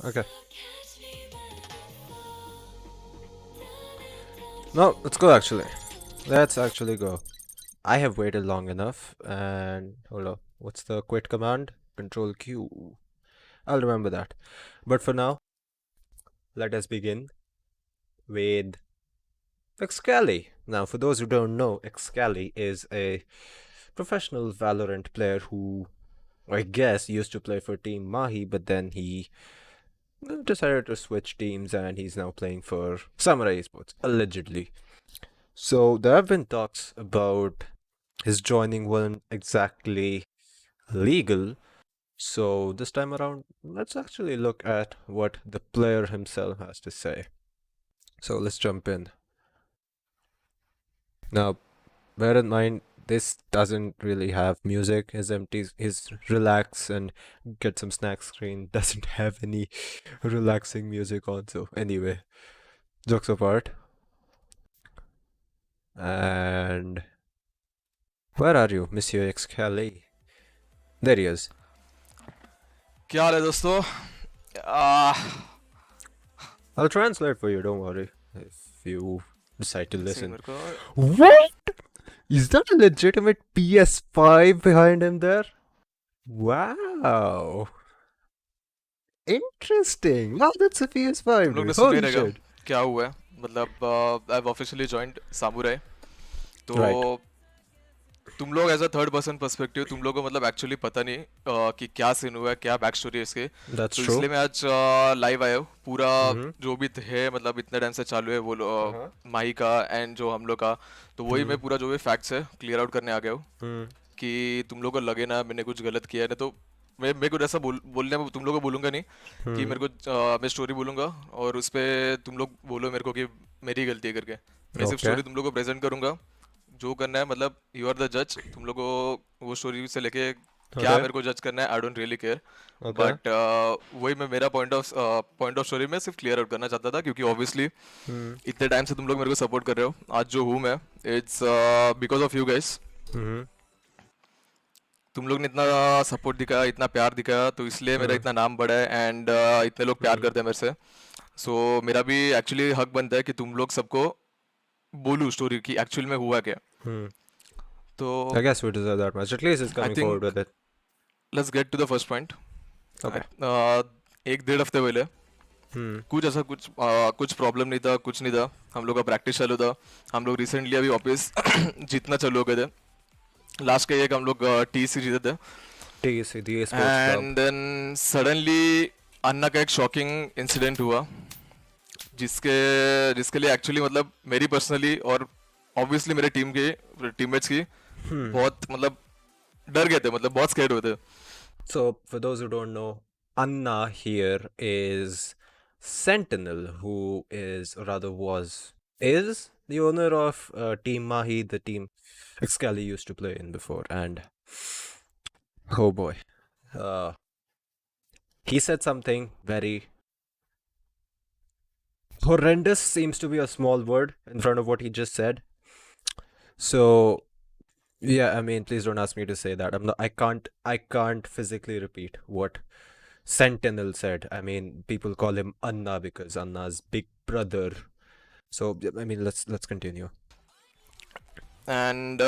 Okay. No, let's go actually. Let's actually go. I have waited long enough and hold up. What's the quit command? Control Q. I'll remember that. But for now, let us begin with Excali. Now, for those who don't know, Excali is a professional Valorant player who I guess used to play for Team Mahi, but then he decided to switch teams and he's now playing for Samurai Esports, allegedly. So there have been talks about his joining weren't exactly legal. So this time around, let's actually look at what the player himself has to say. So let's jump in. Now, bear in mind, this doesn't really have music. His relax and get some snack screen doesn't have any relaxing music on. So anyway, jokes apart. And where are you, Monsieur Excali? There he is. क्या हाल है दोस्तों आ, I'll translate for you, don't worry. If you decide to एक second listen. मेरे को What? Is that a legitimate PS5 behind him there? Wow. Interesting. Wow, that's a PS5, तुम लोग ने dude. सुना ही Holy रहेगा shit. क्या हुआ है मतलब I have officially joined Samurai तो Right. तुम लोग as a third person perspective तुम लोगों को मतलब एक्चुअली पता नहीं कि क्या सीन हुआ है क्या बैक स्टोरी है इसके That's तो true. इसलिए मैं आज लाइव आया हूँ पूरा Mm-hmm. जो भी है मतलब इतने टाइम से चालू है वो Uh-huh. माही का एंड जो हम लोग का तो वही मैं Mm-hmm. पूरा जो भी फैक्ट्स है क्लियर आउट करने आ गया हूँ Mm-hmm. कि तुम लोग को लगे ना मैंने कुछ गलत किया है ना तो मैं मेरे को ऐसा बोलने में तुम लोग को बोलूंगा नहीं कि Mm-hmm. मेरे को मैं स्टोरी बोलूंगा और उस पे तुम लोग बोलो मेरे को कि मेरी गलती है करके मैं सिर्फ Okay. स्टोरी तुम लोग को प्रेजेंट करूंगा जो करना है मतलब यू आर द जज तुम लोग को वो स्टोरी से लेके क्या Okay. मेरे को जज करना है I don't really care Okay. But वही मैं मेरा पॉइंट ऑफ स्टोरी में सिर्फ क्लियर आउट करना चाहता था क्योंकि ऑब्वियसली Mm-hmm. इतने टाइम से तुम लोग मेरे को सपोर्ट कर रहे हो आज जो हूँ मैं it's because of you guys Mm-hmm. तुम लोग ने इतना सपोर्ट दिखाया इतना प्यार दिखाया तो इसलिए मेरा Mm-hmm. इतना नाम बढ़ा है एंड इतने लोग प्यार Mm-hmm. करते हैं मेरे से सो मेरा भी एक्चुअली हक बनता है कि तुम लोग सबको बोलूँ स्टोरी की एक्चुअल में हुआ क्या Mm-hmm. तो I guess we deserve that much. At least it's I coming forward think with it. Let's get to the first point Okay. एक डेढ़ हफ्ते पहले Hmm. कुछ प्रॉब्लम नहीं था कुछ नहीं था हम लोग का प्रैक्टिस चालू था हम लोग रिसेंटली अभी वापस जीतना चालू हो गए थे लास्ट का एक हम लोग टी सी जीते थे TEC, the Sports Club. And then suddenly Anna का एक शॉकिंग इंसिडेंट हुआ जिसके जिसके लिए एक्चुअली मतलब मेरी पर्सनली और ऑब्वियसली मेरे टीममेट्स की Hmm. बहुत मतलब डर गए थे मतलब बहुत स्कैर्ड हुए थे So, for those who don't know, Anna here is Sentinel, who is, or rather is the owner of Team Mahi, the team Excali used to play in before. And oh boy, uh, he said something very horrendous, seems to be a small word in front of what he just said. So, yeah, I mean, please don't ask me to say that. I can't physically repeat what Sentinel said. I mean, people call him Anna because Anna's big brother. So I mean, let's continue. And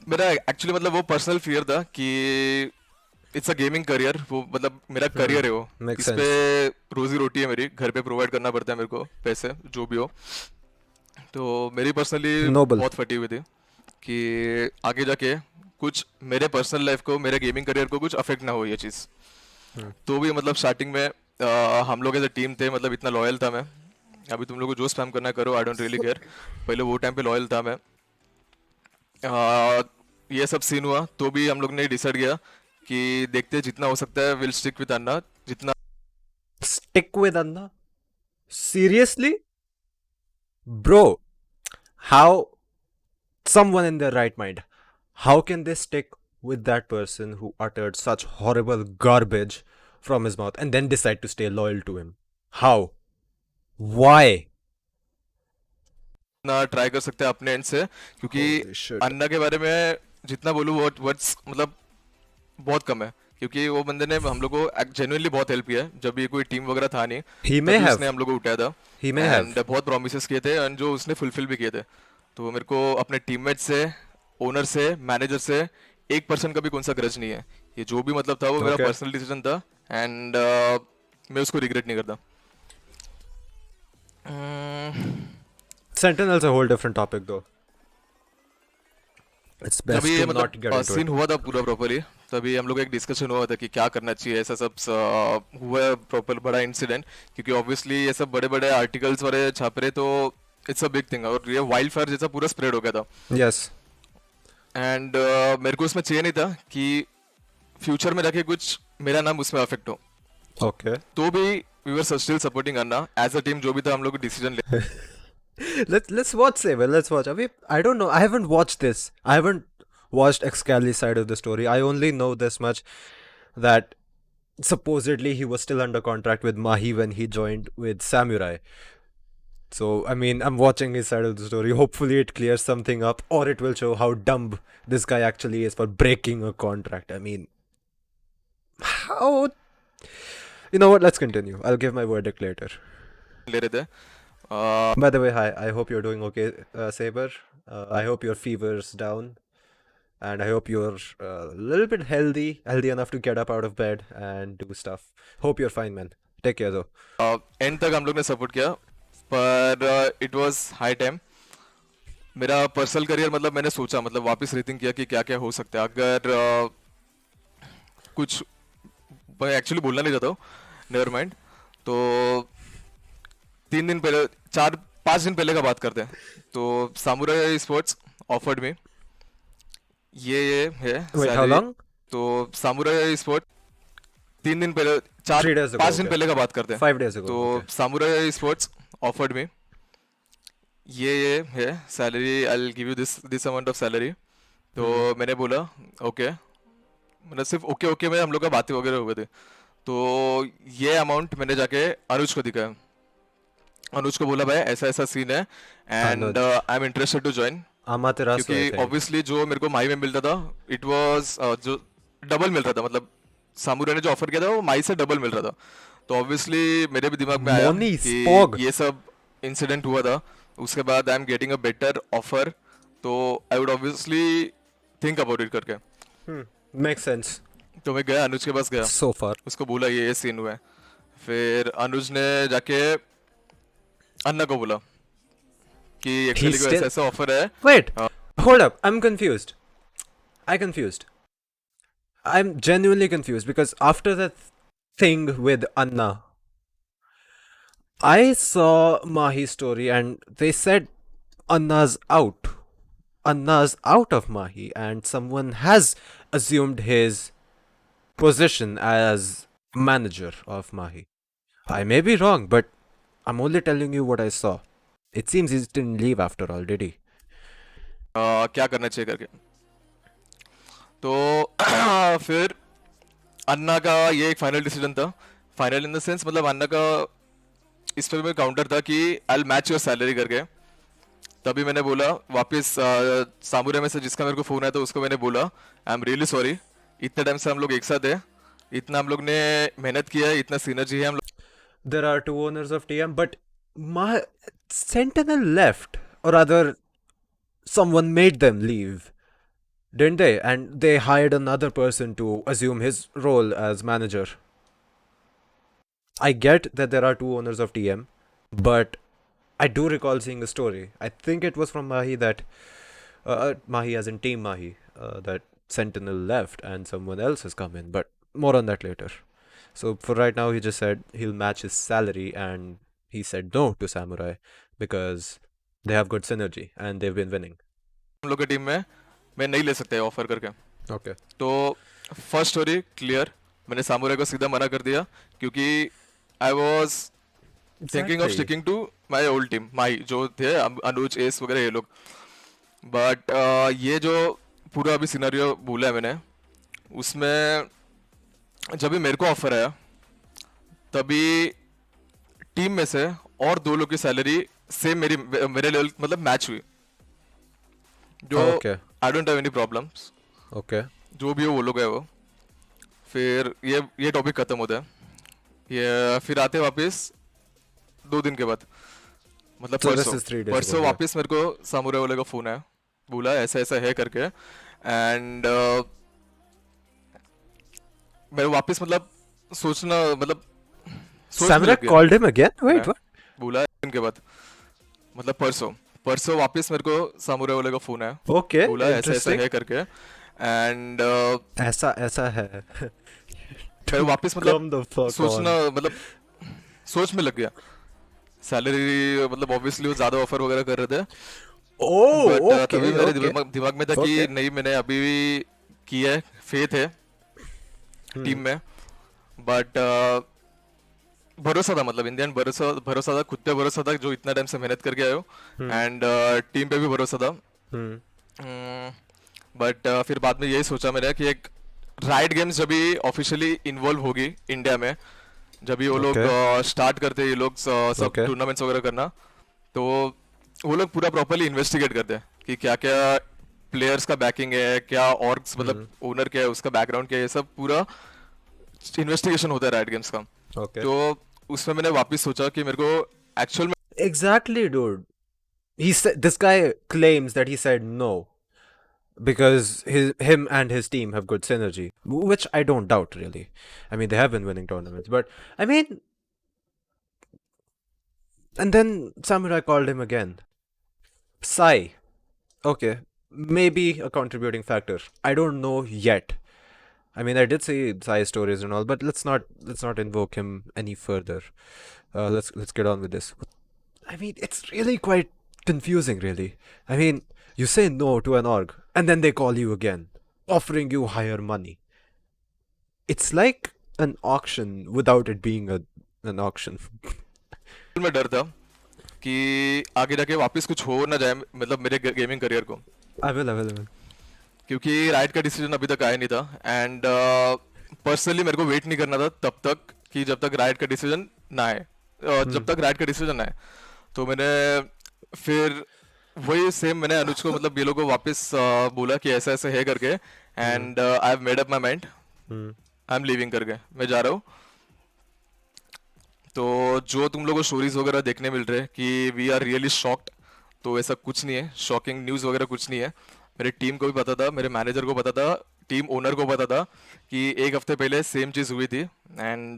मेरा actually मतलब वो personal fear था कि it's a gaming career वो मतलब मेरा Hmm. Career है वो Makes इस पे sense. रोजी रोटी है मेरी घर पे प्रोवाइड करना पड़ता है मेरे को पैसे जो भी हो तो मेरी पर्सनली Noble. बहुत फटी हुई थी कि आगे जाके कुछ मेरे पर्सनल लाइफ को मेरे गेमिंग करियर को कुछ अफेक्ट ना हो ये चीज़ Hmm. तो भी मतलब स्टार्टिंग में हम लोग एज अ टीम थे मतलब इतना लॉयल था मैं अभी तुम लोग को जो स्पैम करना है करो आई डोंट रियली केयर पहले वो टाइम पे लॉयल था मैं ये सब सीन हुआ तो भी हम लोग ने डिसाइड किया कि देखते हैं जितना हो सकता है विल स्टिक विद अन्ना जितना Stick with Anna? Seriously? Bro, how someone in their right mind, how can they stick with that person who uttered such horrible garbage from his mouth and then decide to stay loyal to him? How? Why? Try कर सकते हैं अपने and से क्योंकि Holy shit. अन्ना के बारे में जितना बोलूँ वो वर्ड्स मतलब बहुत कम है क्योंकि वो बंदे ने हम लोग को जेन्युइनली बहुत हेल्प किया है, जब भी कोई टीम वगैरह था नहीं He may तभी उसने have. हम लोग को उठाया था। He may and have. बहुत प्रोमिस किए थे एंड जो उसने फुलफिल भी किए थे। तो वो मेरे को अपने टीममेट से, ओनर से, मैनेजर से 1% का भी कौन सा ग्रज नहीं है। ये जो भी मतलब था वो मेरा Okay. पर्सनल डिसीजन था एंड मैं उसको रिग्रेट नहीं करता। Sentinel's a whole different topic, though. It's जब best ये to not get मतलब into सीन it. हुआ था पूरा प्रॉपरली, तभी हम लोग एक डिस्कशन हुआ था कि क्या करना चाहिए। ऐसा सब हुआ प्रॉपर बड़ा इंसिडेंट, क्योंकि ऑब्वियसली ये सब बड़े बड़े आर्टिकल्स वाले छाप रहे, तो इट्स अ बिग थिंग और ये वाइल्ड फायर जैसा पूरा स्प्रेड हो गया था। Yes. एंड मेरे को उसमें चाहिए नहीं था कि फ्यूचर में जाके कुछ मेरा नाम उसमें अफेक्ट हो। Okay. तो भी we were still supporting Anna as a team, जो भी था हम लोग डिसीजन ले। Let's watch Saber. Let's watch. I don't know. I haven't watched this. I haven't watched Excali's side of the story. I only know this much that supposedly he was still under contract with Mahi when he joined with Samurai. So I mean, I'm watching his side of the story. Hopefully, it clears something up, or it will show how dumb this guy actually is for breaking a contract. I mean, how? You know what? Let's continue. I'll give my verdict later. ले रहे थे। By the way, hi. I hope you're doing okay, Saber. I hope your fever's down, and I hope you're a little bit healthy enough to get up out of bed and do stuff. Hope you're fine, man. Take care, though. And तक हम लोग ने support किया, पर it was high time. मेरा personal career मतलब मैंने सोचा, मतलब वापस रीथिंक किया कि क्या क्या हो सकता है अगर कुछ, मैं एक्चुअली बोलना नहीं चाहता हूँ, नेवर माइंड। तो 3 दिन पहले, 4-5 दिन पहले का बात करते हैं। तो सामुराई स्पोर्ट्स ऑफर्ड में ये है Wait, how सैलरी। long? तो सामुराई स्पोर्ट 3 दिन पहले, चार 3 days ago. 5 दिन Okay. पहले का बात करते हैं। 5 days ago. तो Okay. सामुराई स्पोर्ट्स ऑफर्ड में ये है salary, I will give you this amount of salary. तो मैंने बोला ओके, मतलब सिर्फ ओके ओके में हम लोग का बातें वगैरह हुए थे। तो ये अमाउंट मैंने जाके अनुज को दिखाया। अनुज को बोला भाई ऐसा ऐसा सीन है and Anuj. I am interested to join. Amaterasu, I क्योंकि think. ऑब्वियसली जो मेरे को माई में मिलता था इट वाज जो डबल मिल रहा था, मतलब सामुरा ने जो ऑफर किया था वो माई से डबल मिल रहा था। तो ऑब्वियसली मेरे भी दिमाग में आया Moni कि Spog. ये सब इंसिडेंट हुआ था, उसके बाद I am getting a better offer, तो I would obviously think about it करके। Makes sense. तो मैं गया, अनुज के पास गया, So far. उसको बोला ये सीन हुआ है। फिर अनुज ने जाके अन्ना को बोला कि एक्चुअली कोई still- ऐसा ऐसा ऑफर है। Wait. Hold up. I'm confused. confused. I'm genuinely confused because after that thing with Anna, I saw Mahi's story and they said Anna's out. Anna's out of Mahi and someone has assumed his position as manager of Mahi. I may be wrong, but I'm only telling you what I saw. It seems he didn't leave after all, did he? क्या करना चाहिए करके। तो फिर अन्ना का ये एक final decision था। फाइनल इन द सेंस मतलब अन्ना का इस पे भी काउंटर था कि आई मैच योर सैलरी करके। तभी मैंने बोला वापस सामुरे में से जिसका मेरे को फोन आया था उसको मैंने बोला आई एम रियली सॉरी, इतने टाइम से हम लोग एक साथ है, इतना हम लोग ने मेहनत किया है, इतना सिनर्जी है हम लोग। There are two owners of TM, but Sentinel left, or rather, someone made them leave, didn't they? And they hired another person to assume his role as manager. I get that there are two owners of TM, but I do recall seeing a story. I think it was from Mahi that Mahi, as in Team Mahi, that Sentinel left and someone else has come in. But more on that later. So for right now, he just said he'll match his salary, and he said no to Samurai because they have good synergy and they've been winning. हम लोग की team में मैं नहीं ले सकते offer करके। Okay. तो फर्स्ट स्टोरी क्लियर, मैंने सामुरे को सीधा मना कर दिया क्योंकि I was thinking of Exactly. Sticking to my old team, my जो थे अनुज एस वगैरह ये लोग। बट ये जो पूरा अभी सिनेरियो बोला है मैंने, उसमें जब भी मेरे को ऑफर आया तभी टीम में से और 2 लोग की सैलरी सेम मेरे लेवल मतलब मैच हुई। जो Okay. I don't have any problems, Okay. जो भी हो वो लोग है वो। फिर ये टॉपिक खत्म होता है, ये फिर आते वापस 2 दिन के बाद, मतलब So this परसों। is 3 days ago. परसों Yeah. वापस मेरे को सामुरे वाले का फोन आया, बोला ऐसा ऐसा है करके। एंड मैं वापस मतलब सोचना, मतलब सोच में Samurai लग गया called him again. Wait, मैं। what? बोला दिन के बाद, मतलब परसों। परसों वापस मेरे को सामुरे वाले का फोन आया, Okay, बोला ऐसा ऐसा interesting. है करके। एंड ऐसा ऐसा है. मैं Dude, वापस मतलब come the fuck सोचना, on. मतलब सोच में लग गया। सैलरी मतलब ऑब्वियसली वो ज़्यादा ऑफर वगैरह कर रहे थे, बट Oh, तभी okay, मेरे okay, दिमाग में था कि okay. नहीं, मैंने अभी भी की है, फेथ है टीम Hmm. में। बट भरोसा था, मतलब इंडियन भरोसा भरोसा था, खुद पे भरोसा था जो इतना टाइम से मेहनत करके आए हो। Hmm. एंड टीम पे भी भरोसा था। Hmm. बट फिर बाद में यही सोचा मैंने कि एक राइड गेम्स जब भी ऑफिशियली इन्वॉल्व होगी इंडिया में, जब भी वो लोग Okay, स्टार्ट करते हैं ये लोग सब okay. टूर्नामेंट्स वगैरह करना, तो वो लोग पूरा प्रॉपरली इन्वेस्टिगेट करते हैं कि क्या क्या प्लेयर्स का बैकिंग है, क्या ऑर्ग्स मतलब Hmm. ओनर क्या है, उसका बैकग्राउंड क्या है, ये सब पूरा इन्वेस्टिगेशन होता है राइड गेम्स का। Okay. तो उसमें मैंने वापस सोचा कि मेरे को एक्चुअल में Exactly, dude. He said this guy claims that he said no because him and his team have good synergy, which I don't doubt really. I mean, they have been winning tournaments, but I mean, and then Samurai called him again. Sai, okay, maybe a contributing factor. I don't know yet. I mean, I did see Sai's stories and all, but let's not invoke him any further. Let's get on with this. I mean, it's really quite confusing, really. I mean, you say no to an org, and then they call you again, offering you higher money. It's like an auction without it being an auction. डर था कि आगे जाके वापस कुछ हो ना जाए, मतलब मेरे गेमिंग करियर को, I will. क्योंकि राइट का डिसीजन अभी तक आया नहीं था। एंड पर्सनली मेरे को वेट नहीं करना था तब तक कि जब तक राइट का डिसीजन ना आए, Hmm. जब तक राइट का डिसीजन आए। तो मैंने फिर वही सेम मैंने अनुज को, मतलब ये लोगों को वापस बोला कि ऐसा ऐसा है करके। Hmm. And I have made up my mind, Hmm. I am leaving करके मैं जा रहा हूँ। तो जो तुम लोगों को स्टोरीज वगैरह देखने मिल रहे हैं कि वी आर रियली शॉक्ड, तो ऐसा कुछ नहीं है, शॉकिंग न्यूज़ वगैरह कुछ नहीं है। मेरी टीम को भी पता था, मेरे मैनेजर को पता था, टीम ओनर को पता था कि एक हफ्ते पहले सेम चीज़ हुई थी। एंड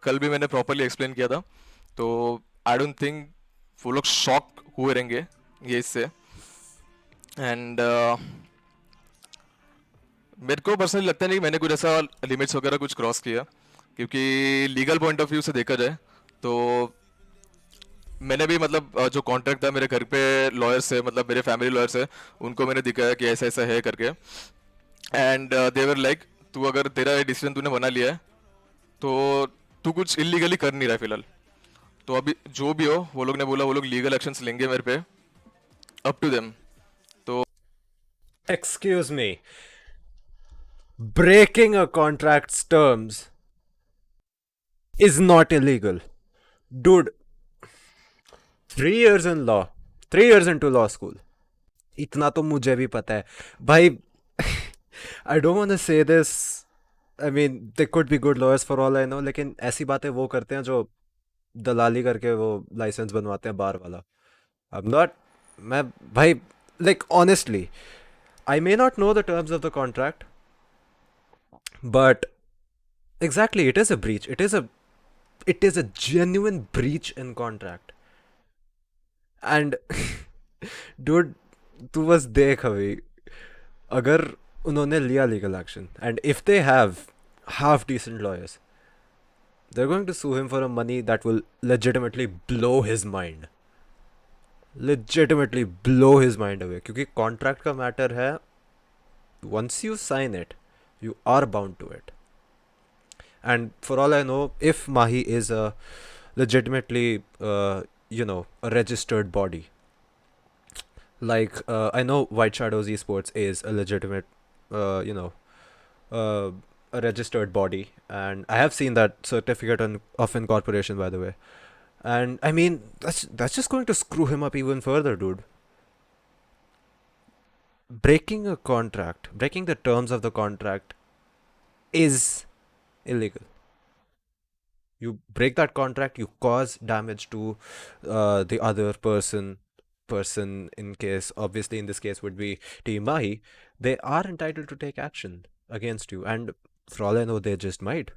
कल भी मैंने प्रॉपरली एक्सप्लेन किया था। तो आई डोंट थिंक वो लोग शॉक हुए रहेंगे ये इससे। एंड मेरे को पर्सनली लगता नहीं कि मैंने कुछ ऐसा लिमिट्स वगैरह कुछ क्रॉस किया, क्योंकि लीगल पॉइंट ऑफ व्यू से देखा जाए तो मैंने भी मतलब जो कॉन्ट्रैक्ट था मेरे घर पे लॉयर्स है, मतलब मेरे फैमिली लॉयर्स है, उनको मैंने दिखाया कि ऐसा ऐसा है करके। एंड देवर लाइक, तू अगर तेरा ये डिसीजन तूने बना लिया है तो तू कुछ इलीगली कर नहीं रहा है फिलहाल। तो अभी जो भी हो, वो लोग ने बोला वो लोग लीगल एक्शंस लेंगे मेरे पे, अप टू देम। तो Excuse me. Breaking a contract's terms is not illegal. Dude, 3 years in law, 3 years into law school. इतना तो मुझे भी पता है भाई. I don't want to say this. I mean, they could be good lawyers for all I know, लेकिन ऐसी बातें वो करते हैं जो दलाली करके वो लाइसेंस बनवाते हैं बार वाला. I'm not. मैं भाई, like honestly, I may not know the terms of the contract, but exactly, it is a breach. It is a genuine breach in contract. And dude, तू बस देख अभी, अगर उन्होंने लिया legal action and if they have half decent lawyers, they're going to sue him for a money that will legitimately blow his mind. Legitimately blow his mind away. क्योंकि contract का matter है, once you sign it, you are bound to it. And for all I know, if Mahi is a legitimately, a registered body, like I know White Shadows Esports is a legitimate, uh, a registered body, and I have seen that certificate of incorporation, by the way. And I mean, that's just going to screw him up even further, dude. Breaking a contract, breaking the terms of the contract is illegal. You break that contract, you cause damage to the other person in case, obviously in this case would be Team Mahi. They are entitled to take action against you, and for all I know, they just might.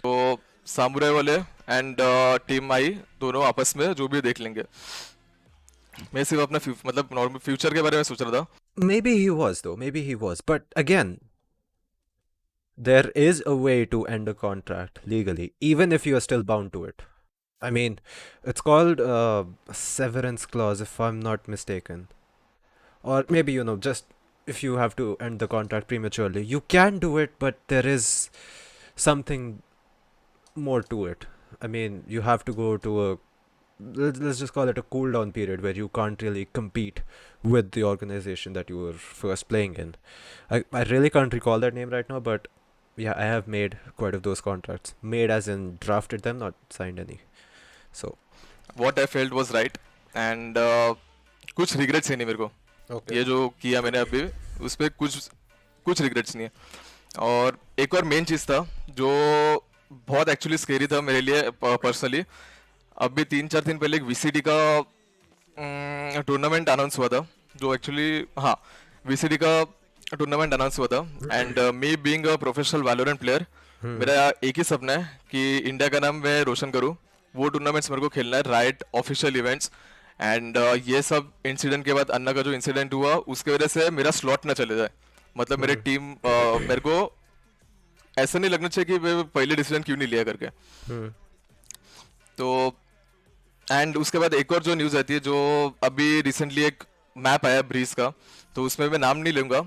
तो samurai वाले and team आई दोनों आपस में जो भी देख लेंगे. मैं सिर्फ अपना मतलब नॉर्मल फ्यूचर के बारे में सोच रहा था. Maybe he was, though. Maybe he was. But again, there is a way to end a contract legally, even if you are still bound to it. I mean, it's called severance clause, if I'm not mistaken. Or maybe, just if you have to end the contract prematurely, you can do it, but there is something more to it. I mean, you have to go to let's just call it a cool down period where you can't really compete with the organization that you were first playing in. I really can't recall that name right now, but yeah, I have made quite of those contracts. Made as in drafted them, not signed any. So, what I felt was right and कुछ regrets है नहीं मेरे को. okay. ये जो किया मैंने अभी उस पर कुछ कुछ रिग्रेट्स नहीं है. और एक और मेन चीज़ था जो बहुत एक्चुअली स्केरी था मेरे लिए पर्सनली. अभी 3-4 दिन पहले एक वीसीडी का टूर्नामेंट अनाउंस हुआ था. जो एक्चुअली हाँ वीसीडी का टूर्नामेंट अनाउंस हुआ था. And me being a professional Valorant player, मेरा एक ही सपना है कि इंडिया का नाम मैं रोशन करूँ. वो टूर्नामेंट्स मेरे को खेलना है, राइट ऑफिशियल इवेंट्स. एंड ये सब इंसिडेंट के बाद अन्ना का जो इंसिडेंट हुआ उसके वजह से मेरा स्लॉट ना चले जाए. मतलब मेरे टीम मेरे को ऐसा नहीं लगना चाहिए कि मैं पहले डिसीजन क्यों नहीं लिया करके. तो एंड उसके बाद एक और जो न्यूज़ आती है, जो अभी रिसेंटली एक मैप आया ब्रीज का, तो उसमें मैं नाम नहीं लूँगा.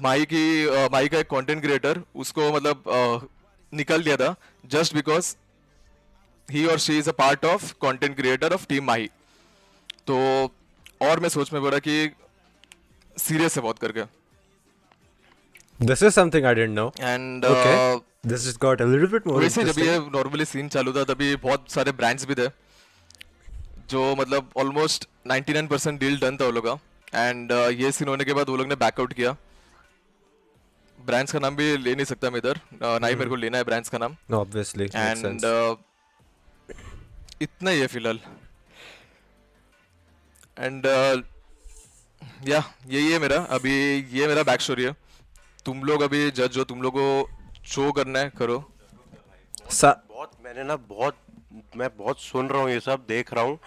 माई का एक कंटेंट क्रिएटर उसको मतलब निकल दिया था जस्ट बिकॉज ही और she is a part of content creator of team Mahi. तो और मैं सोच में पड़ा कि सीरियस है बहुत करके. This is something I didn't know. And Okay. This just got a little bit more वैसे जब ये interesting. नॉर्मली सीन चालू था तभी बहुत सारे ब्रांड्स भी थे जो मतलब ऑलमोस्ट 99% डील डन था वो लोग का. एंड ये सीन होने के बाद वो लोग ने बैकआउट किया. ब्रांड्स का नाम भी ले नहीं सकता मैं इधर, ना ही मेरे को लेना है ब्रांड्स का नाम. No, obviously, makes and sense. इतना ही है फिलहाल. एंड या यही है मेरा अभी, ये मेरा बैक स्टोरी है. तुम लोग अभी जज हो, तुम लोग को शो करना है करो. Sa- बहुत मैंने ना बहुत मैं बहुत सुन रहा हूँ, ये सब देख रहा हूँ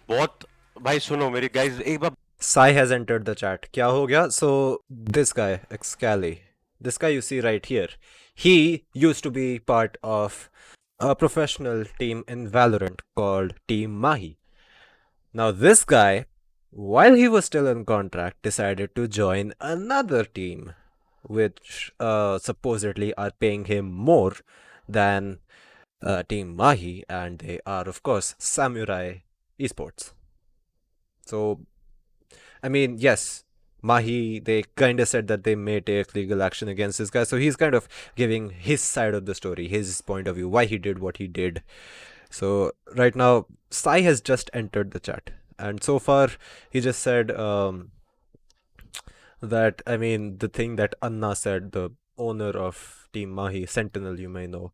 बहुत. भाई सुनो मेरी गाइस, एक बार Sai has entered the chat. क्या हो गया? So this guy, Excali, this guy you see right here, he used to be part of a professional team in Valorant called Team Mahi. Now this guy, while he was still in contract, decided to join another team, which supposedly are paying him more than Team Mahi, and they are of course Samurai Esports. So I mean, yes, Mahi, they kind of said that they may take legal action against this guy. So he's kind of giving his side of the story, his point of view, why he did what he did. So right now, Sai has just entered the chat. And so far, he just said that, I mean, the thing that Anna said, the owner of Team Mahi, Sentinel, you may know.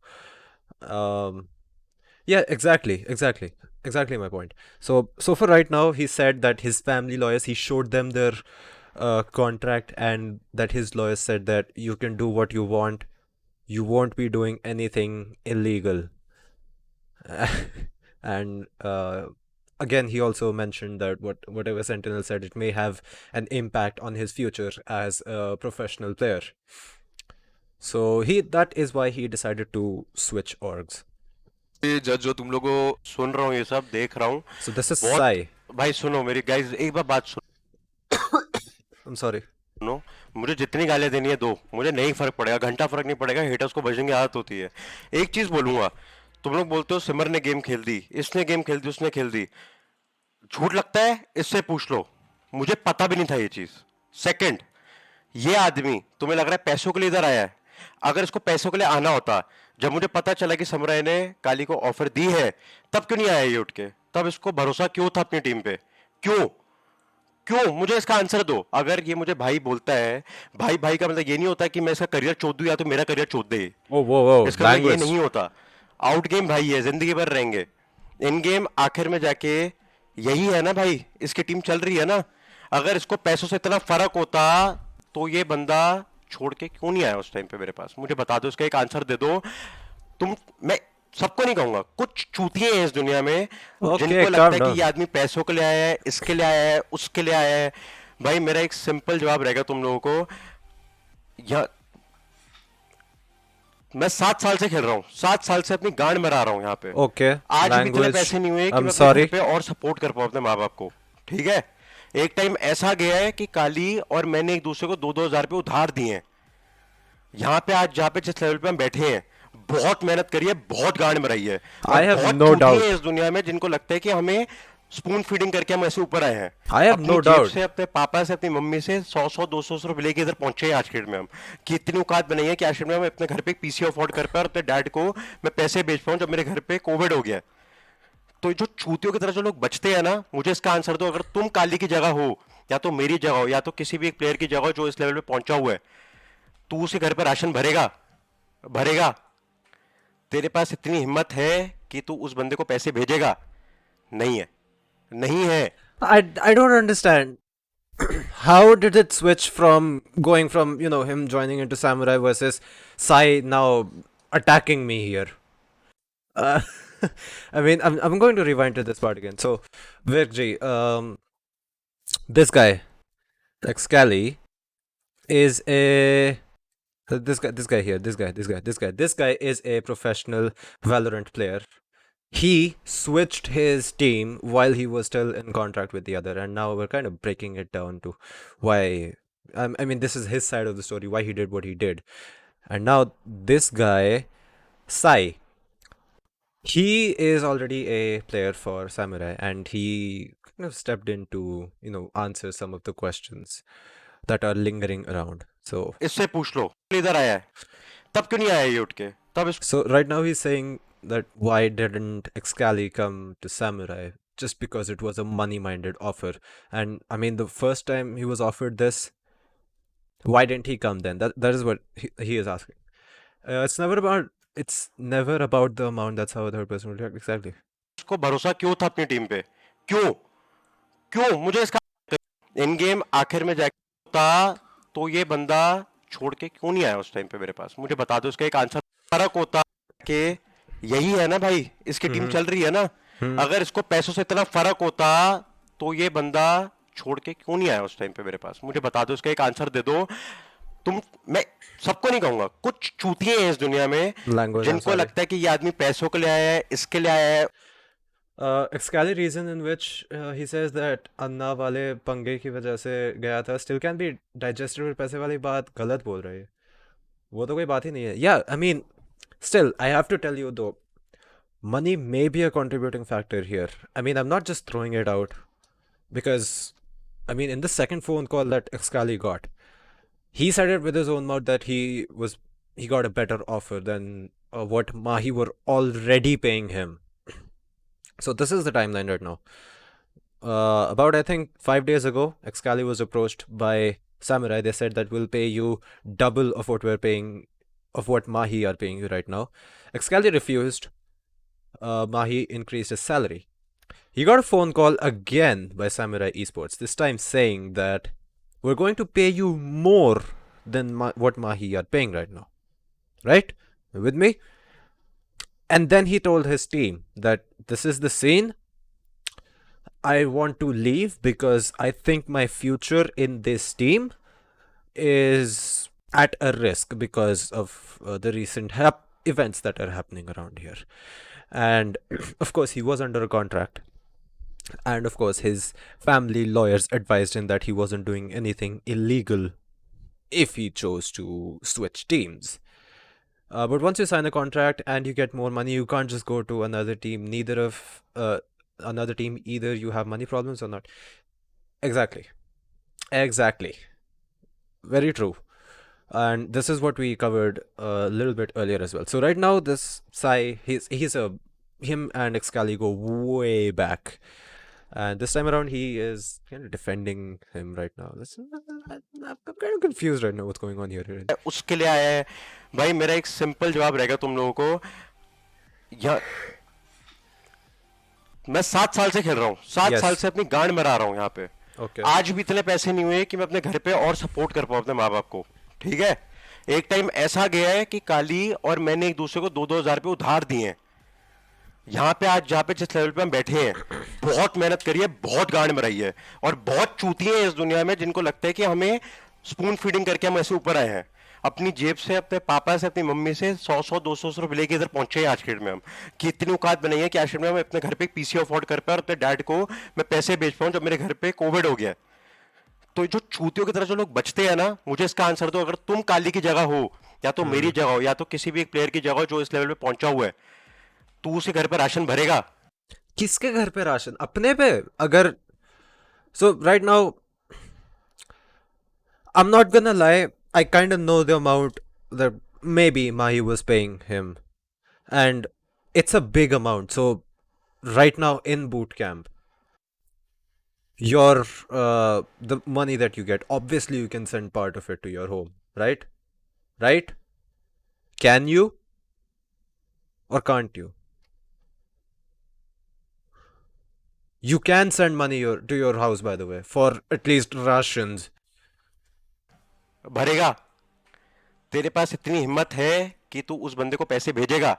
Yeah, exactly my point. So for right now, he said that his family lawyers, he showed them their contract, and that his lawyers said that you can do what you want, you won't be doing anything illegal. And again, he also mentioned that whatever Sentinel said, it may have an impact on his future as a professional player. So that is why he decided to switch orgs. जज हो, तुम लोग को सुन रहा हूँ, ये सब देख रहा हूँ So this is बहुत. Sai. भाई सुनो मेरी गाइस, एक बार बात I'm sorry. सुनो. मुझे जितनी गालियां देनी है दो, मुझे नहीं फर्क पड़ेगा, घंटा फर्क नहीं पड़ेगा. हेटर्स को बजने की आदत होती है. एक चीज बोलूंगा, तुम लोग बोलते हो सिमर ने गेम खेल दी, इसने गेम खेल दी, उसने खेल दी. झूठ लगता है? इससे पूछ लो, मुझे पता भी नहीं था ये चीज. सेकंड, ये आदमी तुम्हें लग रहा है पैसों के लिए इधर आया है? अगर इसको पैसों के लिए आना होता, जब मुझे पता चला कि समुराय ने काली को ऑफर दी है, तब क्यों नहीं आया ये उठ के? तब इसको भरोसा क्यों था अपनी टीम पे? क्यों? क्यों? मुझे इसका आंसर दो। अगर ये मुझे भाई बोलता है, भाई भाई का मतलब ये नहीं होता कि मैं इसका करियर चोद दूं या तो मेरा करियर चोद दे। Whoa, इसका मतलब ये language. नहीं होता। आउट गेम भाई है, जिंदगी भर रहेंगे। इन गेम आखिर में जाके यही है ना भाई, इसकी टीम चल रही है ना। अगर इसको पैसों से इतना फर्क होता तो ये बंदा छोड़ के क्यों नहीं आया उस टाइम पे मेरे पास? मुझे बता दो, इसका एक आंसर दे दो तुम। मैं सबको नहीं कहूंगा, कुछ चूतिए हैं इस दुनिया में Okay, जिनको लगता calm है कि ये down. आदमी पैसों के लिए आया है, इसके लिए आया है, उसके लिए आया है। भाई मेरा एक सिंपल जवाब रहेगा तुम लोगों को। या मैं 7 साल से खेल रहा हूँ, 7 साल से अपनी गांड मरा रहा हूँ यहाँ पे। Okay, आज भी इतने language. पैसे नहीं हुए कि I'm मैं अपने घर sorry. पे और सपोर्ट कर पाऊँ अपने माँ बाप को। ठीक है, एक टाइम ऐसा गया है कि काली और मैंने एक दूसरे को 2-2 हजार रुपये उधार दिए हैं। यहाँ पे आज जहाँ पे जिस लेवल पे हम बैठे हैं, बहुत मेहनत करी है, बहुत गांड मराई है। और I have बहुत no चूतिए हैं doubt. इस दुनिया में जिनको लगता है कि हमें स्पून फीडिंग करके हम ऐसे ऊपर आए हैं। I have अपनी no जेब doubt. से, अपने पापा से, अपनी मम्मी से 100-100 200 रुपए लेके इधर पहुंचे हैं आज के डेट में हम। कि इतनी औकात बनाई है कि आज के डेट में हम अपने घर पे एक पीसी अफोर्ड कर पाए और अपने डैड को मैं पैसे भेज पाऊं जब मेरे घर पे कोविड हो गया। तो जो चूतियों की तरह जो लोग बचते हैं ना, मुझे इसका आंसर दो। अगर तुम काली की जगह हो, या तो मेरी जगह हो, या तो किसी भी एक प्लेयर की जगह हो जो इस लेवल पे पहुंचा हुआ है, तू उसे घर पर राशन भरेगा? भरेगा? तेरे पास इतनी हिम्मत है कि तू उस बंदे को पैसे भेजेगा? नहीं है, नहीं है। I don't understand. How did it switch from going from, him joining into Samurai versus Sai now attacking me here? Uh, I mean, I'm going to rewind to this part again. So, Virji, this guy, Excali, is a this guy is a professional Valorant player. He switched his team while he was still in contract with the other, and now we're kind of breaking it down to why. I mean, this is his side of the story, why he did what he did. And now this guy, Sai, he is already a player for Samurai, and he kind of stepped in to, answer some of the questions that are lingering around. इससे पूछ लो इधर आया है, तब क्यों नहीं आया ये उठ के? तब इसको So right now he's saying that why didn't Excali come to Samurai? Just because it was a money-minded offer. And I mean, the first time he was offered this, why didn't he come then? That is what he is asking. It's never about the amount. That's how a third person will react. Exactly. भरोसा क्यों था अपनी team पे? क्यों? क्यों? मुझे इसका इन game आखिर में जाके होता तो ये बंदा छोड़ के क्यों नहीं आया उस टाइम पे मेरे पास? मुझे बता दो, इसका एक आंसर। फर्क होता कि यही है ना भाई, इसकी टीम हम्म चल रही है ना। हम्म अगर इसको पैसों से इतना फर्क होता तो ये बंदा छोड़ के क्यों नहीं आया उस टाइम पे मेरे पास? मुझे बता दो, इसका एक आंसर दे दो तुम। मैं सबको नहीं कहूंगा, कुछ चूतिए हैं इस दुनिया में Language, I'm जिनको sorry. लगता है कि ये आदमी पैसों के लिए आया है, इसके लिए आया है। Excali reason in which he says that अन्ना वाले पंगे की वजह से गया था still can be digested with पैसे वाली बात गलत बोल रही है. वो तो कोई बात ही नहीं है. Yeah, I mean, still, I have to tell you though, money may be a contributing factor here. I mean, I'm not just throwing it out because, I mean, in the second phone call that Excali got, he said it with his own mouth that he got a better offer than what Mahi were already paying him. So this is the timeline right now. About I think 5 days ago, Excali was approached by Samurai. They said that we'll pay you double of what we're paying, of what Mahi are paying you right now. Excali refused. Mahi increased his salary. He got a phone call again by Samurai Esports, this time saying that we're going to pay you more than what Mahi are paying right now. Right? With me? And then he told his team that this is the scene. I want to leave because I think my future in this team is at a risk because of the recent events that are happening around here. And of course, he was under a contract. And of course, his family lawyers advised him that he wasn't doing anything illegal if he chose to switch teams. But once you sign a contract and you get more money, you can't just go to another team. Another team, either you have money problems or not. Exactly. Very true. And this is what we covered a little bit earlier as well. So right now, this Sai, him and Excali go way back. And this time around, he is kind of defending him right now. I'm kind of confused right now what's going on here. उसके लिए आया है। भाई मेरा एक simple जवाब रहेगा तुम लोगों को, या मैं 7 साल से खेल रहा हूँ, 7 साल Yes. से अपनी गांड मरा रहा हूँ यहाँ पे। Okay. आज भी इतने पैसे नहीं हुए कि मैं अपने घर पे और सपोर्ट कर पाऊँ अपने माँ बाप को, ठीक है। एक टाइम ऐसा गया है कि काली और मैंने एक दूसरे को 2-2 हज़ार रुपये उधार दिए हैं। यहाँ पे आज जहाँ पे जिस लेवल पे हम बैठे हैं, बहुत मेहनत करी है, बहुत गांड मराई है, और बहुत चूतिए हैं इस दुनिया में जिनको लगता है कि हमें स्पून फीडिंग करके हम ऐसे ऊपर आए हैं। अपनी जेब से, अपने पापा से, अपनी मम्मी से 100-100-200 रुपए लेके इधर पहुंचे हैं आज के डेट में हम, कि इतनी औकात बनाई है कि आज के डेट में हम अपने घर पे एक पीसी अफोर्ड कर पाए और अपने डैड को मैं पैसे भेज पाऊँ जब मेरे घर पे कोविड हो गया। तो जो चूतियों की तरह जो लोग बचते हैं ना, मुझे इसका आंसर दो। अगर तुम काली की जगह हो, या तो मेरी जगह हो, या तो किसी भी एक प्लेयर की जगह हो जो इस लेवल पे पहुंचा हुआ है, तू उसे घर पर राशन भरेगा? किसके घर पे राशन? अपने पे? अगर so right now, I'm not gonna lie, I kind of know the amount that maybe Mahi was paying him, and it's a big amount. So right now in boot camp, your the money that you get, obviously you can send part of it to your home, right? Right? Can you or can't you? You can send money to your house, by the way, for at least rations. भरेगा? तेरे पास इतनी हिम्मत है कि तू उस बंदे को पैसे भेजेगा?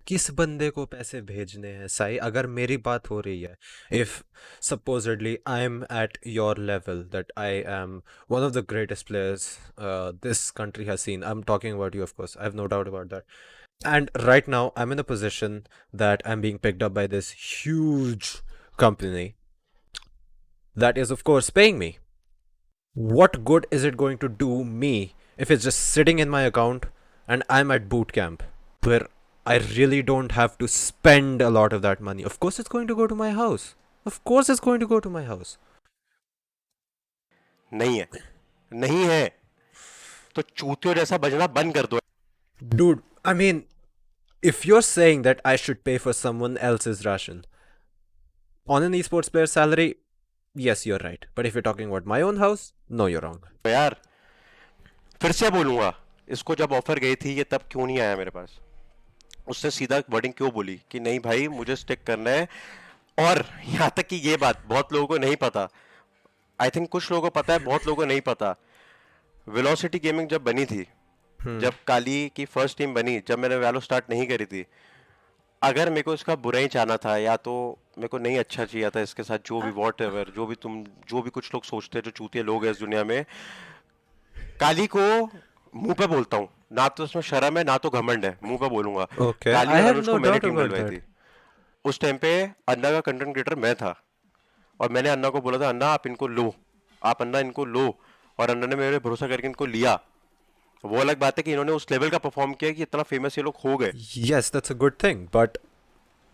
किस बंदे को पैसे भेजने हैं साई? अगर मेरी बात हो रही है, if supposedly I'm at your level, that I am one of the greatest players this country has seen, I'm talking about you, of course, I have no doubt about that, and right now I'm in a position that I'm being picked up by this huge company that is of course paying me. What good is it going to do me if it's just sitting in my account and I'm at boot camp where I really don't have to spend a lot of that money? Of course, it's going to go to my house. Of course, it's going to go to my house. नहीं है, नहीं है, तो चूतियों जैसा बजना बंद कर दो। Dude, I mean, if you're saying that I should pay for someone else's ration on an esports player's salary, yes, you're right. But if you're talking about my own house, no, you're wrong. तो यार फिर से बोलूंगा, इसको जब offer गई थी ये तब क्यों नहीं आया मेरे पास? उसने सीधा वर्डिंग क्यों बोली कि नहीं भाई मुझे स्टिक करना है? और यहाँ तक कि ये बात बहुत लोगों को नहीं पता, आई थिंक कुछ लोगों को पता है, बहुत लोगों को नहीं पता। वेलोसिटी गेमिंग जब बनी थी, जब काली की फर्स्ट टीम बनी, जब मैंने वैलो स्टार्ट नहीं करी थी, अगर मेरे को इसका बुरा ही चाहना था या तो मेरे को नहीं अच्छा चाहिए था इसके साथ, जो भी वॉट एवर, जो भी तुम, जो भी कुछ लोग सोचते हैं, जो चूतिए लोग हैं इस दुनिया में, काली को मुंह पे बोलता हूँ, ना तो उसमें शर्म है ना तो घमंड है, मुंह पे बोलूंगा। Okay, काली I और have अनुज no को मैंने doubt टीम about डलवाई that. थी। उस टाइम पे अन्ना का कंटेंट क्रिएटर मैं था, और मैंने अन्ना को बोला था अन्ना आप इनको लो, आप अन्ना इनको लो, और अन्ना ने मेरे भरोसा करके इनको लिया। वो अलग बात है कि इन्होंने उस लेवल का परफॉर्म किया कि इतना फेमस ये लोग हो गए। Yes, that's a good thing, but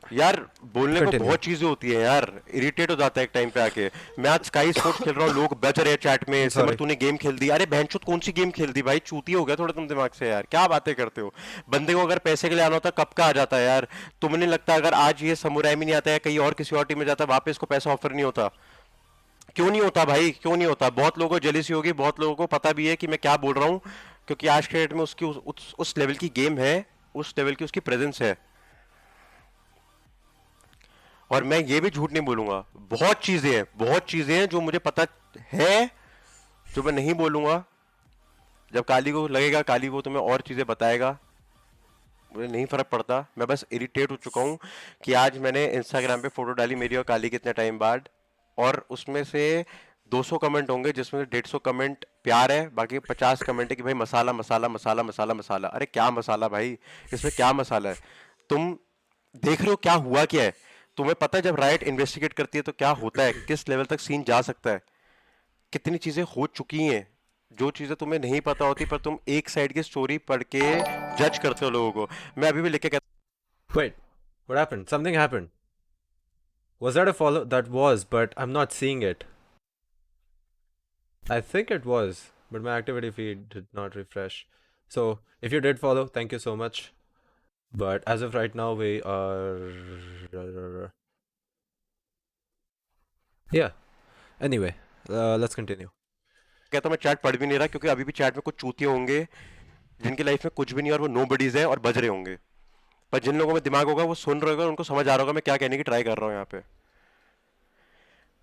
यार बोलने को continue. बहुत चीजें होती है यार, इरिटेट हो जाता है एक टाइम पे आके। मैं आज स्काई स्पोर्ट्स खेल रहा हूँ, लोग बज रहे हैं चैट में, सिमर Sorry. तूने गेम खेल दी। अरे बहनचोद कौन सी गेम खेल दी भाई, चूती हो गया थोड़ा तुम दिमाग से यार, क्या बातें करते हो? बंदे को अगर पैसे के लिए आना होता कब का आ जाता है यार। तुम्हें नहीं लगता अगर आज ये समुराई में नहीं आता है, कहीं और किसी और टीम में जाता, वापस को पैसा ऑफर नहीं होता? क्यों नहीं होता भाई, क्यों नहीं होता? बहुत लोगों को जेलिसी होगी, बहुत लोगों को पता भी है कि मैं क्या बोल रहा हूँ, क्योंकि आज के डेट में उसकी उस लेवल की गेम है, उस लेवल की उसकी प्रेजेंस है। और मैं ये भी झूठ नहीं बोलूंगा, बहुत चीजें हैं जो मुझे पता है, जो मैं नहीं बोलूंगा। जब काली को लगेगा, काली वो तुम्हें और चीजें बताएगा, मुझे नहीं फर्क पड़ता। मैं बस इरिटेट हो चुका हूं कि आज मैंने इंस्टाग्राम पे फोटो डाली मेरी और काली कितने टाइम बाद, और उसमें से 200 कमेंट होंगे जिसमें से 150 कमेंट प्यार है, बाकी 50 कमेंट है कि भाई मसाला मसाला मसाला मसाला मसाला। अरे क्या मसाला भाई, इसमें क्या मसाला है? तुम देख रहे हो क्या हुआ क्या है? तुम्हें पता है जब राइट इन्वेस्टिगेट करती है तो क्या होता है, किस लेवल तक सीन जा सकता है, कितनी चीजें हो चुकी हैं जो चीजें तुम्हें नहीं पता होती, पर तुम एक साइड की स्टोरी पढ़ के जज करते हो लोगों को। मैं अभी भी लिख के कहता Wait, what happened? Something happened. Was that a follow? That was, but I'm not seeing it. I think it was, but my activity feed did not refresh. So if you did follow, thank you so much. But as of right now, we are. Yeah. Anyway, let's continue. कहता मैं chat पढ़ भी नहीं रहा क्योंकि अभी भी chat में कुछ चूतिए होंगे जिनकी लाइफ में कुछ भी नहीं है और वो नो बडीज है और बज रहे होंगे, पर जिन लोगों में दिमाग होगा वो सुन रहे होगा, उनको समझ आ रहा होगा मैं क्या कहने की ट्राई कर रहा हूँ यहाँ पे।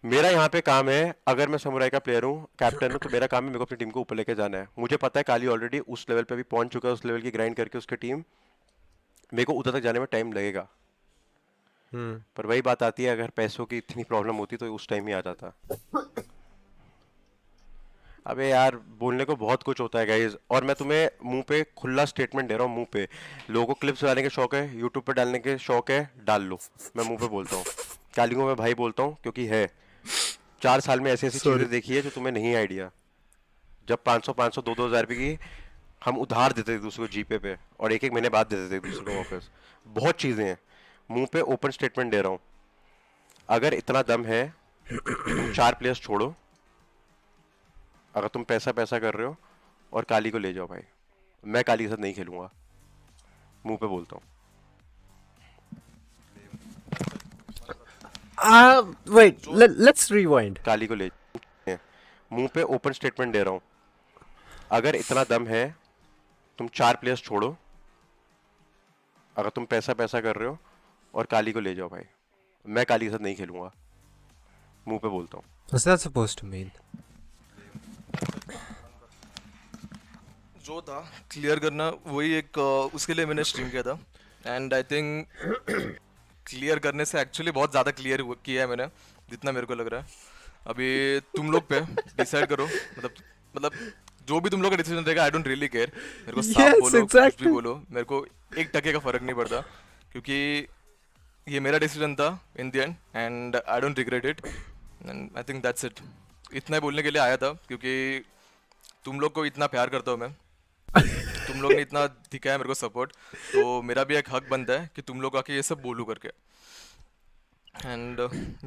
मेरा यहाँ पे काम है, अगर मैं समुराई का प्लेयर हूँ, कैप्टन हूँ, तो मेरा काम है मेरे को अपनी टीम को ऊपर लेके जाना है। मुझे पता है काली ऑलरेडी उस लेवल पे भी पहुंच चुका है, उस लेवल की ग्राइंड करके उसकी टीम, मेरे को उधर तक जाने में टाइम लगेगा। Hmm. पर वही बात आती है, अगर पैसों की इतनी प्रॉब्लम होती तो उस टाइम ही आ जाता। अबे यार बोलने को बहुत कुछ होता है गाइज, और मैं तुम्हें मुंह पे खुला स्टेटमेंट दे रहा हूँ, मुंह पे। लोगों को क्लिप्स डालने के शौक है, यूट्यूब पे डालने के शौक है, डाल लो। मैं मुंह पे बोलता हूँ, काली को मैं भाई बोलता हूँ क्योंकि है। 4 साल में ऐसी ऐसी चीजें Sorry. देखी है जो तुम्हें नहीं आइडिया। जब 500 500 2 2 हज़ार रुपये की हम उधार देते थे दूसरे को जीपे पे, और एक एक महीने बाद देते थे एक दूसरे को वापस। बहुत चीजें हैं, मुंह पे ओपन स्टेटमेंट दे रहा हूँ। अगर इतना दम है, तुम 4 प्लेयर्स छोड़ो, अगर तुम पैसा पैसा कर रहे हो, और काली को ले जाओ भाई। मैं काली के साथ नहीं खेलूंगा, मुंह पे बोलता हूँ। Wait. Let's rewind. काली को ले जाओ, मुंह पे ओपन स्टेटमेंट दे रहा हूँ। अगर इतना दम है, तुम 4 प्लेयर्स छोड़ो, अगर तुम पैसा पैसा कर रहे हो, और काली को ले जाओ भाई। मैं काली के साथ नहीं खेलूंगा, मुंह पे बोलता हूँ। What's that supposed to mean? जो था क्लियर करना, वही एक उसके लिए मैंने स्ट्रीम किया था। एंड आई थिंक क्लियर करने से एक्चुअली बहुत ज़्यादा क्लियर किया है मैंने, जितना मेरे को लग रहा है। अभी तुम लोग पे डिसाइड करो, मतलब जो भी तुम लोग का डिसीजन रहेगा, आई डोंट रियली केयर। मेरे को साफ Yes, बोलो, कुछ भी exactly. बोलो, मेरे को 1 टके का फर्क नहीं पड़ता, क्योंकि ये मेरा डिसीजन था in the end, and I don't regret it. And I think that's it. इतना ही बोलने के लिए आया था, क्योंकि तुम लोग को इतना प्यार करता हूँ मैं, तुम लोग ने इतना दिखाया मेरे को सपोर्ट, तो मेरा भी एक हक बनता है कि तुम लोग आके ये सब बोलूँ करके। एंड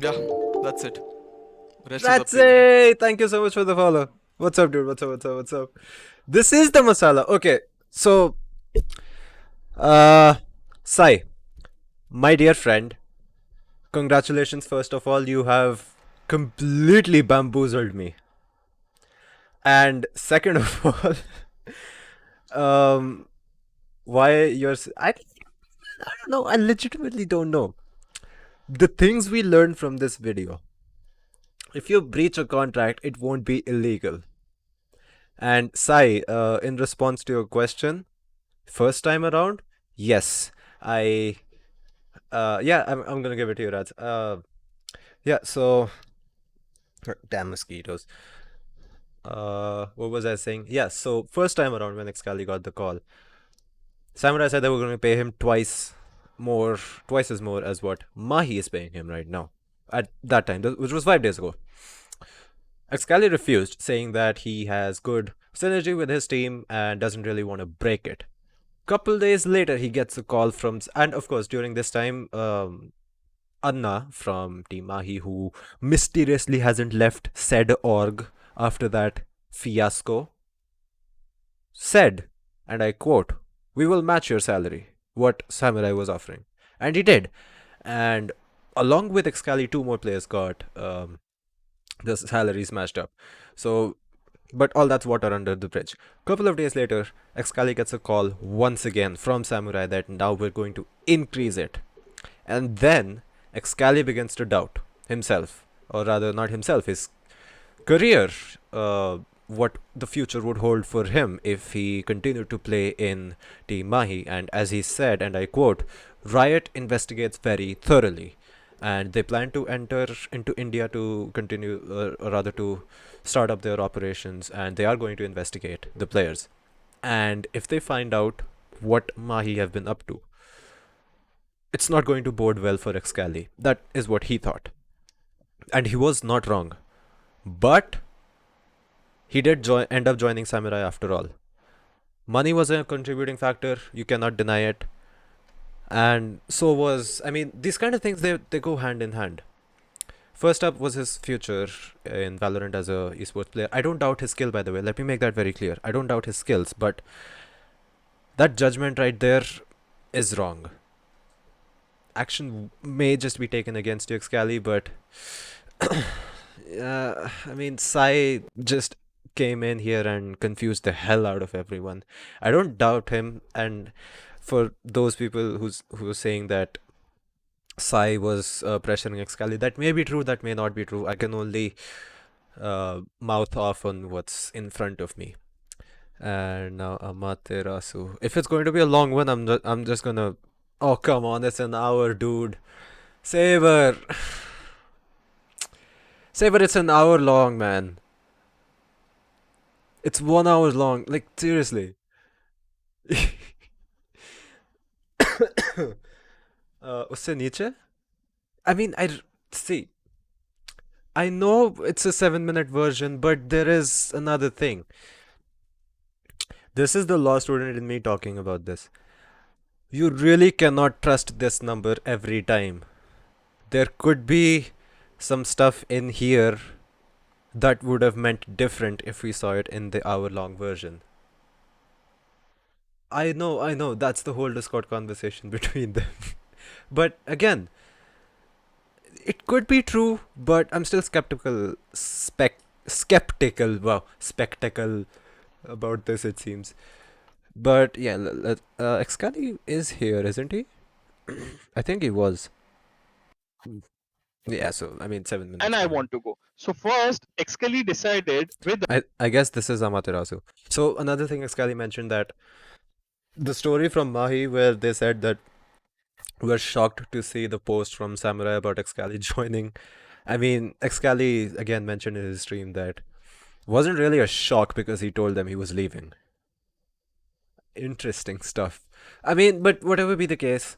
या that's it, rest is up That's to you. it. Thank you so much for the follow. What's up, dude? What's up? What's up? What's up? This is the masala. Okay, so, uh, Sai, my dear friend, congratulations. First of all, you have completely bamboozled me. And second of all, why I don't know. I legitimately don't know. The things we learned from this video. If you breach a contract, it won't be illegal. And Sai, in response to your question, first time around, yes, I'm gonna give it to you, Raj. Yeah, so, damn mosquitoes. What was I saying? Yeah, so first time around when Excali got the call, Samurai said they were gonna pay him twice as more as what Mahi is paying him right now. At that time, which was 5 days ago. Excali refused, saying that he has good synergy with his team and doesn't really want to break it. Couple days later, he gets a call from, and of course, during this time, Anna from Team Mahi, who mysteriously hasn't left said org after that fiasco, said, and I quote, "We will match your salary," what Samurai was offering. And he did. And along with Excali, 2 more players got the salaries matched up. So, but all that's water under the bridge. Couple of days later, Excali gets a call once again from Samurai that now we're going to increase it. And then Excali begins to doubt himself, or rather, not himself, his career, what the future would hold for him if he continued to play in Team Mahi. And as he said, and I quote, Riot investigates very thoroughly, and they plan to enter into India to continue, or rather, to start up their operations, and they are going to investigate the players. And if they find out what Mahi have been up to, it's not going to bode well for Excali. That is what he thought. And he was not wrong. But he did end up joining Samurai after all. Money was a contributing factor, you cannot deny it. And so was, I mean, these kind of things, they go hand in hand. First up was his future in Valorant as a esports player. I don't doubt his skill, by the way. Let me make that very clear. I don't doubt his skills, but that judgment right there is wrong. Action may just be taken against you, Excali, but I mean, Sai just came in here and confused the hell out of everyone. I don't doubt him, and for those people who are saying that Sai was pressuring Excali, that may be true, that may not be true. I can only mouth off on what's in front of me. And now Amaterasu. If it's going to be a long one, I'm just gonna. Oh come on, it's an hour, dude. Saber, Saber, it's an hour long, man. It's 1 hour long. Like seriously. उससे नीचे? I mean, see. I know it's a 7 minute version, but there is another thing. This is the law student in me talking about this. You really cannot trust this number every time. There could be some stuff in here that would have meant different if we saw it in the hour long version. I know, that's the whole Discord conversation between them. But again, it could be true, but I'm still skeptical, wow, spectacle about this, it seems. But yeah, Excali is here, isn't he? I think he was. Yeah, so I mean, 7 minutes. And I fine. want to go. So first, Excali decided with I guess this is Amaterasu. So another thing Excali mentioned, that the story from Mahi where they said that we're shocked to see the post from Samurai about Excali joining. I mean, Excali again mentioned in his stream that wasn't really a shock because he told them he was leaving. Interesting stuff. I mean, but whatever be the case.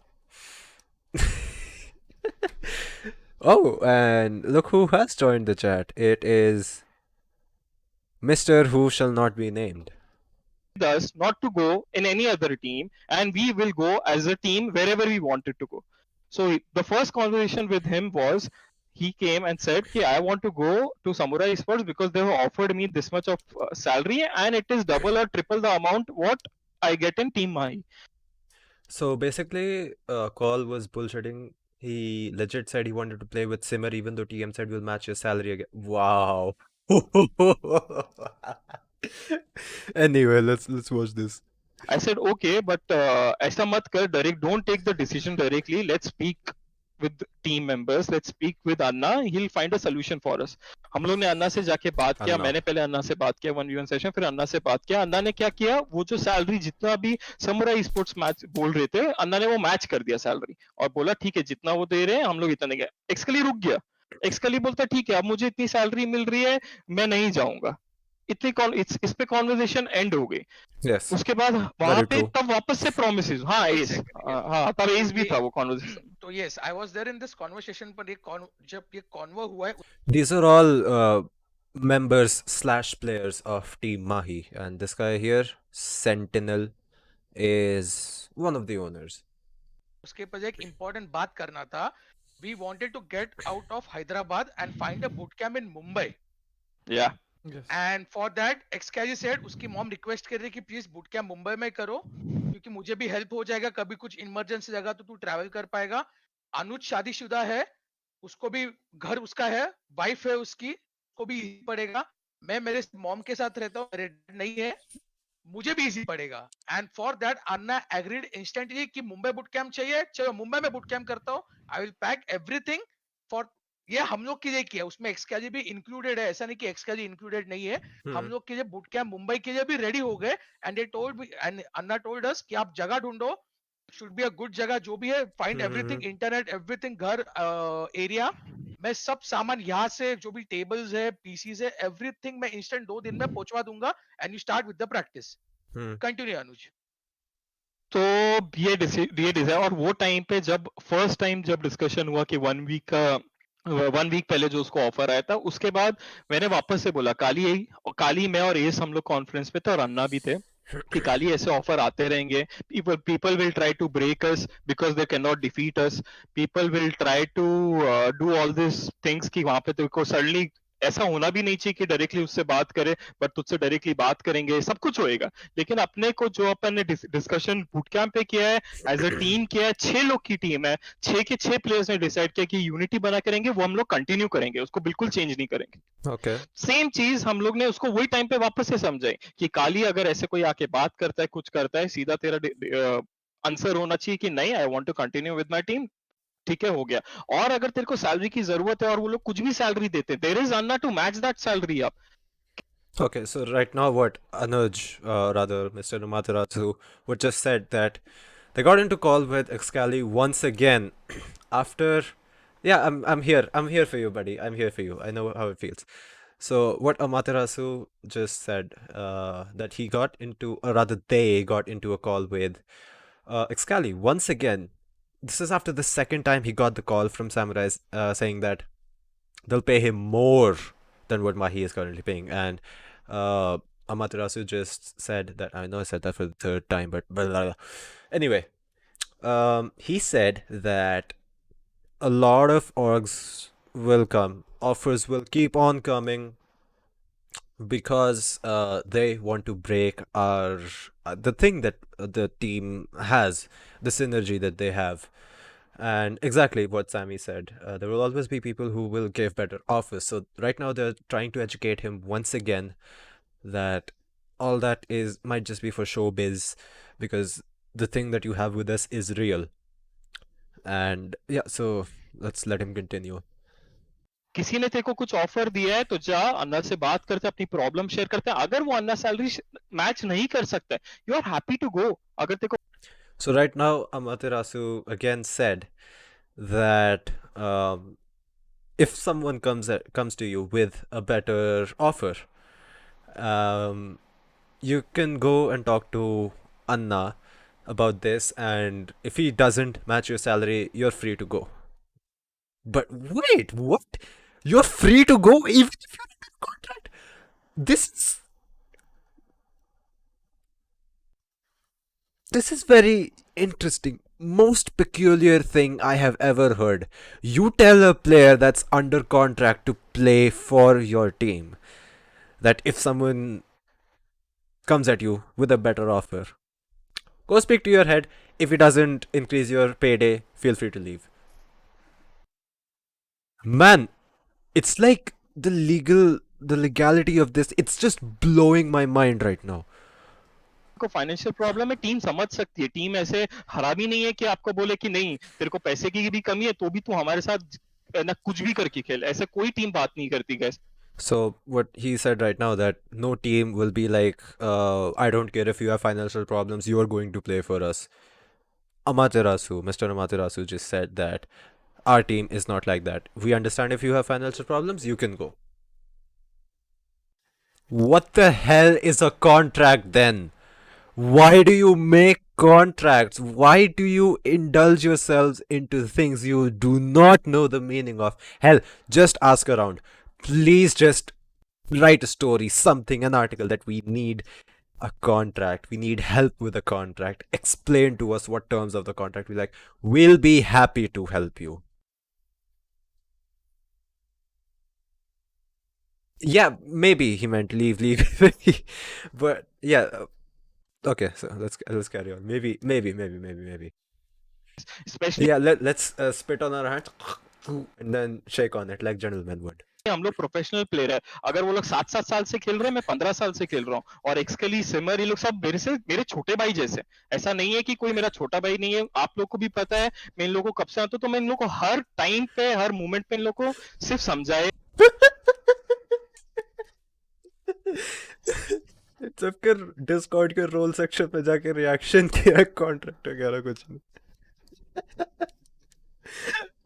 Oh, and look who has joined the chat. It is Mr. Who Shall Not Be Named. us not to go in any other team, and we will go as a team wherever we wanted to go. So the first conversation with him was he came and said, "Okay, I want to go to Samurai Sports because they have offered me this much of salary, and it is double or triple the amount what I get in Team Mahi." So basically, Call was bullshitting. He legit said he wanted to play with Simmer, even though TM said we'll match your salary again. Wow. Anyway, let's watch this. I said, okay, but ऐसा मत कर direct. Don't take the decision directly. Let's speak with team members. Let's speak with Anna. He'll find a solution for us. हम लोग ने अन्ना से जाके बात किया. अन्ना. मैंने पहले अन्ना से बात किया 1v1 सेशन, फिर अन्ना से बात किया. अन्ना ने क्या किया, वो जो सैलरी जितना भी समुराई स्पोर्ट्स मैच बोल रहे थे, अन्ना ने वो मैच कर दिया सैलरी और बोला ठीक है जितना वो दे रहे हैं हम लोग इतना देंगे. एक्सकली रुक गया. एक्सकली बोलता ठीक है अब मुझे इतनी सैलरी मिल रही है मैं नहीं जाऊंगा. इस पे कॉन्वर्जेशन एंड हो गई. Yes. उसके बाद वहां Very पे true. तब वापस से प्रोमिसेस. हाँ एस. Exactly, yes. हाँ तब एस भी ये- था वो कॉन्वर्जेशन. तो yes I was there in this conversation पर जब ये कॉन्वो हुआ है These are all members slash players of Team Mahi, and this guy here, Sentinel, is one of the owners. उसके ऊपर एक इम्पोर्टेंट बात करना था. We wanted to get out of Hyderabad and find a boot camp in Mumbai. या and for that एक्सकेजी said उसकी mom request कर रही कि प्लीज बूट कैंप मुंबई में करो क्योंकि मुझे भी हेल्प हो जाएगा कभी कुछ इमरजेंसी जगह तो तू ट्रैवल कर पाएगा. अनुज शादीशुदा है, उसको भी घर उसका है, वाइफ है उसकी, को भी easy पड़ेगा. मैं मेरे मॉम के साथ रहता हूँ, मेरे dad नहीं है, मुझे भी इजी पड़ेगा. And for that Anna agreed instantly कि मुंबई बूट कैंप चाहिए, चलो मुंबई में बूट कैंप करता हूँ. I will pack everything for. ये हम लोग के लिए किया, उसमें एक्सकेजी भी इंक्लूडेड है, ऐसा नहीं कि एक्सकेजी इंक्लूडेड नहीं है. हम लोग के लिए बूट कैंप मुंबई के लिए भी रेडी हो गए. And they told and Anna told us कि आप जगह ढूंढो, शुड बी अ गुड जगह जो भी है, फाइंड एवरीथिंग, इंटरनेट एवरीथिंग, घर एरिया. मैं सब सामान यहाँ से जो भी टेबल्स है पीसीज है एवरीथिंग मैं इंस्टेंट 2 दिन में पहुंचवा दूंगा. And you start with the practice. Continue Anuj. तो ये डिसाइड. और वो टाइम पे जब फर्स्ट टाइम जब डिस्कशन हुआ कि 1 वीक पहले जो उसको ऑफर आया था, उसके बाद मैंने वापस से बोला काली मैं और एस हम लोग कॉन्फ्रेंस पे थे और अन्ना भी थे कि काली ऐसे ऑफर आते रहेंगे. People will try to break us because they can not defeat us. People will try to do all this things कि वहां पे तेरे को सडनली ऐसा होना भी नहीं चाहिए कि डायरेक्टली उससे बात करे, बट तुझसे डायरेक्टली बात करेंगे, सब कुछ होएगा। लेकिन अपने को जो अपन ने डिस्कशन बूट कैंप पे किया है, एज अ टीम किया है, 6 लोग की टीम है, 6 के 6 प्लेयर्स ने डिसाइड किया कि यूनिटी बना करेंगे, वो हम लोग कंटिन्यू करेंगे, उसको बिल्कुल चेंज नहीं करेंगे। Okay. सेम चीज हम लोग ने उसको वही टाइम पे वापस से समझाई कि काली अगर ऐसे कोई आके बात करता है, कुछ करता है, सीधा तेरा आंसर होना चाहिए कि नहीं, I want to continue with my team. ठीक है, हो गया। और अगर तेरे को सैलरी की जरूरत है और वो लोग कुछ भी सैलरी देते हैं, there is Anna to match that salary up. Okay, so right now, what Anuj, rather Mr. Numatarasu, what just said that they got into call with Excali once again after. Yeah, I'm here. I'm here for you, buddy. I'm here for you. I know how it feels. So what Amaterasu just said, that he got into, or rather they got into a call with Excali once again. This is after the second time he got the call from Samurais, saying that they'll pay him more than what Mahi is currently paying. And Amaterasu just said that, I know I said that for the third time, but blah, blah, blah. Anyway, he said that a lot of orgs will come, offers will keep on coming because they want to break our the thing that the team has, the synergy that they have. And exactly what Sammy said, there will always be people who will give better offers. So right now they're trying to educate him once again that all that is might just be for showbiz, because the thing that you have with us is real. And yeah, so let's let him continue. किसी ने तेरे को कुछ offer दिया है तो जा अन्ना से बात करते, अपनी प्रॉब्लम शेयर करते हैं। अगर वो अन्ना सैलरी मैच नहीं कर सकता है, you are happy to go. अगर तेरे को So right now Amaterasu again said that if someone comes to you with a better offer, um, you can go and talk to Anna about this, and if he doesn't match your salary, you're free to go. But wait, what? You're free to go even if you're in a contract? This this is very interesting. Most peculiar thing I have ever heard. You tell a player that's under contract to play for your team that if someone comes at you with a better offer, go speak to your head. If it doesn't increase your payday, feel free to leave. Man, it's like the legality of this, it's just blowing my mind right now. को financial problem है, team समझ सकती है। Team ऐसे हरामी नहीं है कि आपको बोले कि नहीं तेरे को पैसे की भी कमी है तो भी तू हमारे साथ ना कुछ भी करके खेल, ऐसे कोई टीम बात नहीं करती gas. So what he said right now, that no team will be like, I don't care if you have financial problems, you are going to play for us. Mr. Amaterasu just said that our team is not like that. We understand if you have financial problems, you can go. What the hell is a contract then? Why do you make contracts? Why do you indulge yourselves into things you do not know the meaning of? Hell, just ask around. Please just write a story, something, an article that we need a contract. We need help with a contract. Explain to us what terms of the contract we like. We'll be happy to help you. Yeah, maybe he meant leave. But yeah, okay, so let's carry on. Maybe. Specially Yeah, let's spit on our hands and then shake on it like gentlemen would. हम लोग professional player है। अगर वो लोग 7-7 साल से खेल रहे हैं, मैं 15 साल से खेल रहा हूँ, और एक्सकली सिमर ये लोग सब मेरे छोटे भाई जैसे। ऐसा नहीं है कि कोई मेरा छोटा भाई नहीं है, आप लोग को भी पता है मैं इन लोगों को कब से आता हूं, तो मैं इन लोगों को हर टाइम पे हर मोमेंट पे इन लोगों को सिर्फ समझाए। जब कर डिस्कॉर्ड के रोल सेक्शन पे जाके रिएक्शन किया कॉन्ट्रैक्ट वगैरह कुछ नहीं।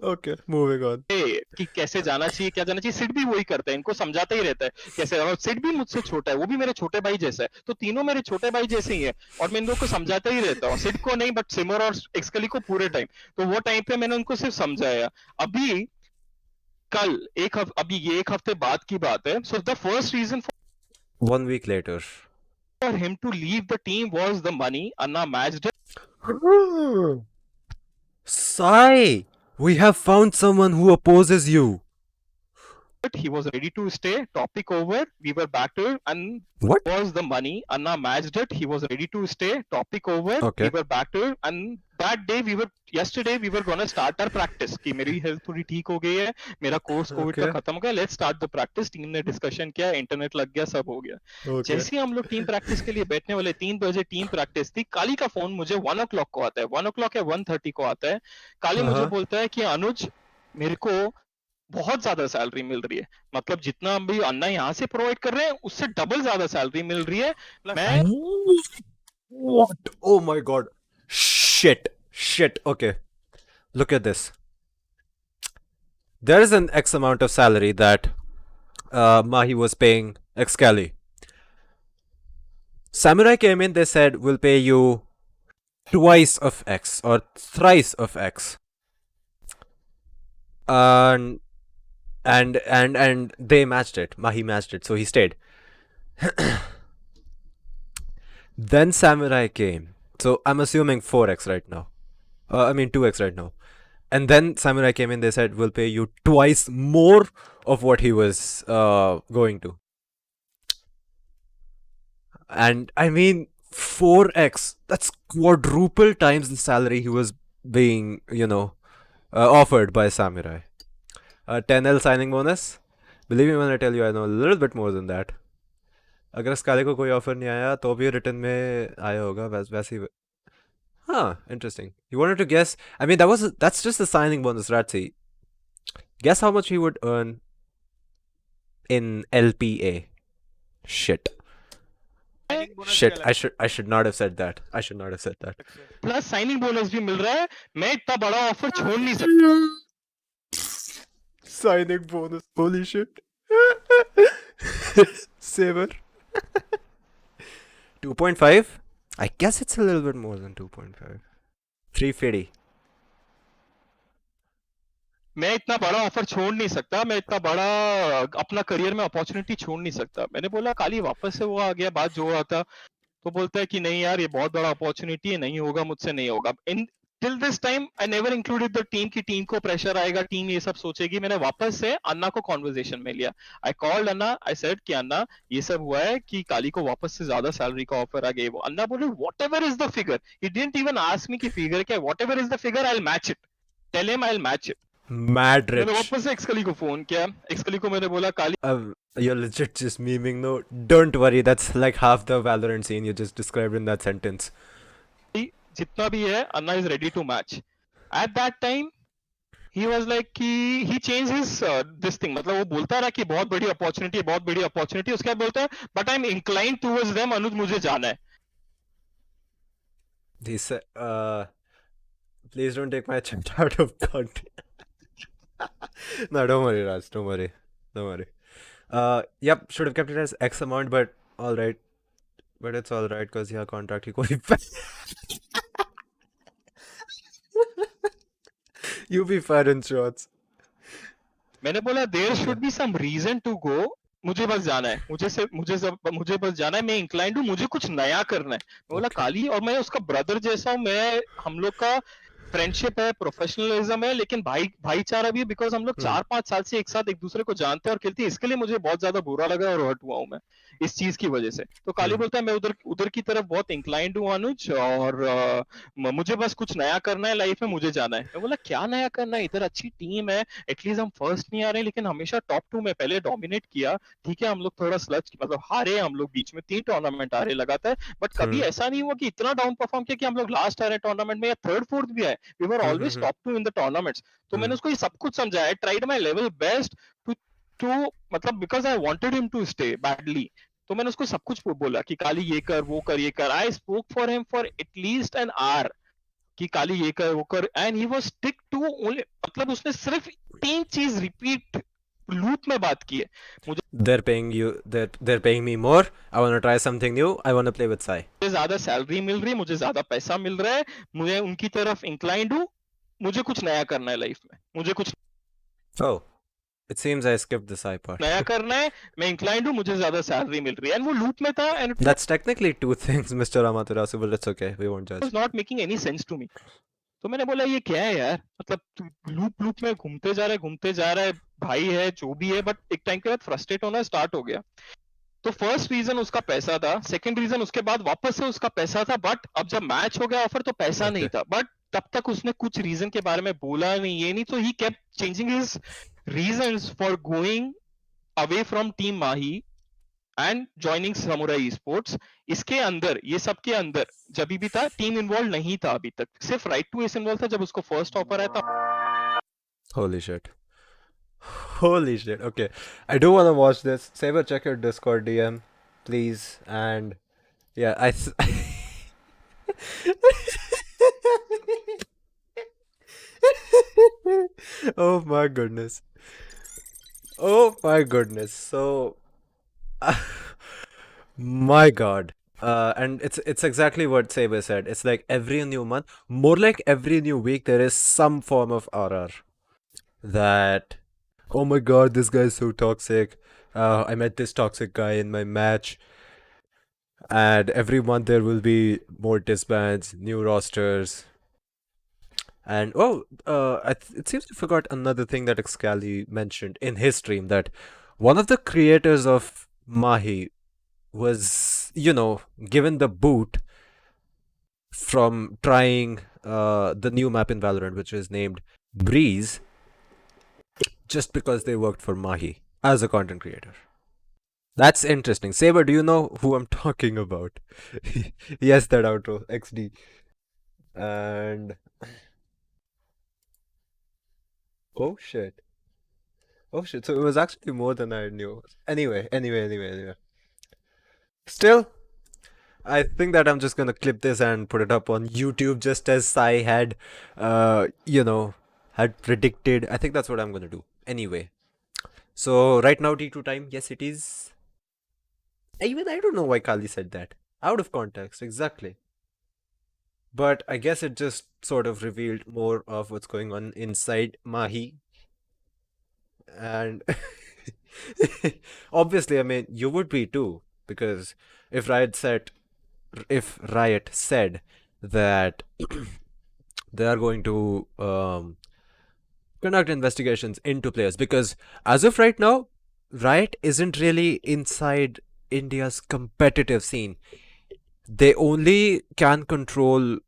Okay, moving on. कि कैसे जाना चाहिए, क्या जाना चाहिए, सिड भी वही करता है, इनको समझाता ही रहता है कैसे। और सिड भी मुझसे छोटा है, वो भी मेरे छोटे भाई जैसा है, तो तीनों मेरे छोटे भाई जैसे ही है, और मैं इन लोगों को समझाता ही रहता हूँ। सिड को नहीं, बट सिमर और एक्सकली को पूरे टाइम। तो वो टाइम पे मैंने उनको सिर्फ समझाया। अभी कल अभी ये 1 हफ्ते बाद की बात है। So the first reason 1 week later. for him to leave the team was the money. Anna matched Sai, we have found someone who opposes you. he was ready to stay. Topic over. We were back to it, and What? was the money. Anna matched it. He was ready to stay. Topic over. Okay. We were back to it, and that day yesterday we were gonna start our practice. कि मेरी health थोड़ी ठीक हो गई है, मेरा course Covid का Okay. खत्म हो गया. Let's start the practice. Team ने डिस्कशन किया, इंटरनेट लग गया, सब हो गया. Okay. जैसे ही हम लोग टीम प्रैक्टिस के लिए बैठने वाले 3 बजे टीम प्रैक्टिस थी. काली का फोन मुझे 1 o'clock को आता है, 1 o'clock या 1:30 को आता है. काली मुझे Uh-huh. बोलता है कि अनुज मेरे को बहुत ज्यादा सैलरी मिल रही है, मतलब जितना अभी अन्ना यहाँ से प्रोवाइड कर रहे हैं उससे डबल ज्यादा सैलरी मिल रही है. मैं What? Oh my god. Shit. Okay. Look at this. There is an X amount of salary that Mahi was paying Excali. Samurai came in, they said, we'll pay you twice of X or thrice of X. And they matched it. Mahi matched it, so he stayed. Then Samurai came. So I'm assuming 4x right now. 2x right now. And then Samurai came in, they said, we'll pay you twice more of what he was going to. And I mean, 4x, that's quadruple times the salary he was being, offered by Samurai. 10L signing bonus. Believe me when I tell you, I know a little bit more than that. अगर इस काले को कोई offer नहीं आया तो भी return में आया होगा वैसे ही. Huh, interesting. You wanted to guess? I mean, that's just the signing bonus, Ratsi. Guess how much he would earn in LPA. Shit. I should not have said that. Plus signing bonus भी मिल रहा है. मैं इतना बड़ा offer छोड़ नहीं सकता. Signing bonus. Holy shit. Saver. 2.5? I guess it's a little bit more than 2.5. 350. मैं इतना बड़ा ऑफर छोड़ नहीं सकता, मैं इतना बड़ा अपना करियर में अपॉर्चुनिटी छोड़ नहीं सकता. मैंने बोला काली वापस से वो आ गया, बात जो हुआ था, तो बोलता है कि नहीं यार ये बहुत बड़ा अपॉर्चुनिटी है, नहीं होगा मुझसे, नहीं होगा. Till this time I never included the team की टीम को प्रेशर आएगा, टीम ये सब सोचेगी. मैंने वापस से अन्ना को कॉन्वर्जेशन में लिया. I called Anna, I said कि अन्ना ये सब हुआ है कि काली को वापस से ज्यादा सैलरी का ऑफर आ गया. वो अन्ना बोले whatever is the figure. He didn't even ask me कि फिगर क्या है. Whatever is the figure I will match it. Tell him I will match it. Mad rich. मैंने वापस से एक्सकली को फोन किया. एक्सकली को मैंने बोला काली You're legit just memeing, no? Don't worry, that's like half the Valorant scene you just described in that sentence. जितना भी है Anna is ready to match. At that time he was like कि he change his this thing, मतलब वो बोलता रहा कि बहुत बड़ी अपॉर्चुनिटी है, बहुत बड़ी अपॉर्चुनिटी. उसके बाद बोलता है but I am inclined towards them, Anuj मुझे जाना है. He said, please don't take my chat out of context. No, don't worry, Raj. Don't worry. Yep, should have kept it as X amount, but alright. But it's alright because yeah, contract ही कोई You be firing shots. मैंने बोला there should be some reason to go. मुझे बस जाना है, मुझे बस जाना है. मैं इंक्लाइंड हूँ, मुझे कुछ नया करना है. मैं बोला काली, और मैं उसका ब्रदर जैसा हूँ. मैं हम लोग का फ्रेंडशिप है, प्रोफेशनलिज्म है, लेकिन भाईचारा भी है. बिकॉज हम लोग 4-5 साल से एक साथ एक दूसरे को जानते हैं और खेलते हैं. इसके लिए मुझे बहुत ज्यादा बुरा लगा और हर्ट हुआ हूँ मैं इस चीज की वजह से. तो काली बोलता है मैं उधर की तरफ बहुत इंक्लाइंड हूँ अनुज, और मुझे बस कुछ नया करना है लाइफ में, मुझे जाना है. मैं बोला क्या नया करना है, इधर अच्छी टीम है, एटलीस्ट हम फर्स्ट नहीं आ रहे लेकिन हमेशा टॉप 2 में पहले डोमिनेट किया. ठीक है हम लोग थोड़ा स्लच मतलब हारे, हम लोग बीच में 3 टूर्नामेंट हारे लगातार, बट कभी ऐसा नहीं हुआ कि इतना डाउन परफॉर्म किया कि हम लोग लास्ट आ रहे टूर्नामेंट में या 3rd 4th भी आए. We were always top 2 in the tournaments. तो मैंने उसको ये सब कुछ समझाया, tried my level best to मतलब because I wanted him to stay badly. तो मैंने उसको सब कुछ बोला कि काली ये कर वो कर ये कर. I spoke for him for at least an hour कि काली ये कर वो कर, and he was stick to only. मतलब उसने सिर्फ 3 चीज रिपीट लूप में बात की है. मुझे they're paying me more. I want to try something new. I want to play with Sai. ज्यादा सैलरी मिल रही है, मुझे ज्यादा पैसा मिल रहा है, मुझे उनकी तरफ इंक्लाइंड हूँ, मुझे कुछ नया करना है लाइफ में, मुझे कुछ Oh, it seems I skipped the Sai part. नया करना है, मैं इंक्लाइंड हूँ, मुझे ज्यादा सैलरी मिल रही है. एंड वो लूप में था and it That's technically 2 things, Mr. Amaterasu, but it's okay. We won't judge. Was not making any sense to me. तो मैंने बोला ये क्या है यार, मतलब लूप में घूमते जा रहा है, भाई है जो भी है, बट एक टाइम के बाद फ्रस्ट्रेट होना स्टार्ट हो गया। तो फर्स्ट रीजन उसका पैसा था, सेकंड रीजन उसके बाद वापस से उसका पैसा था, बट अब जब मैच हो गया ऑफर तो पैसा नहीं Okay. था, बट तब तक उसने कुछ रीजन के बारे में बोला नहीं, ये नहीं, तो he kept changing his reasons for going away from team Mahi and joining samurai sports. इसके अंदर, ये सब के अंदर जब भी था टीम इन्वॉल्व नहीं था अभी तक, सिर्फ राइट टू एस इन्वॉल्व था जब उसको फर्स्ट ऑफर आया था। Holy shit. Holy shit. Okay. I do want to watch this. Saber, check your Discord DM, please. And yeah, oh my goodness. Oh my goodness. So, my God. And it's exactly what Saber said. It's like every new month, more like every new week, there is some form of RR that, oh my God, this guy is so toxic. I met this toxic guy in my match. And every month there will be more disbands, new rosters. And it seems I forgot another thing that Excali mentioned in his stream, that one of the creators of Mahi was, given the boot from trying the new map in Valorant, which is named Breeze, just because they worked for Mahi as a content creator. That's interesting. Saber, do you know who I'm talking about? Yes, that outro, XD. And oh shit. Oh shit. So it was actually more than I knew. Anyway. Still, I think that I'm just gonna clip this and put it up on YouTube just as Sai had, had predicted. I think that's what I'm gonna do. Anyway. So right now T2 time. Yes, it is. Even I don't know why Kali said that. Out of context, exactly. But I guess it just sort of revealed more of what's going on inside Mahi. And obviously, I mean, you would be too, because if Riot said that they are going to conduct investigations into players, because as of right now, Riot isn't really inside India's competitive scene. They only can control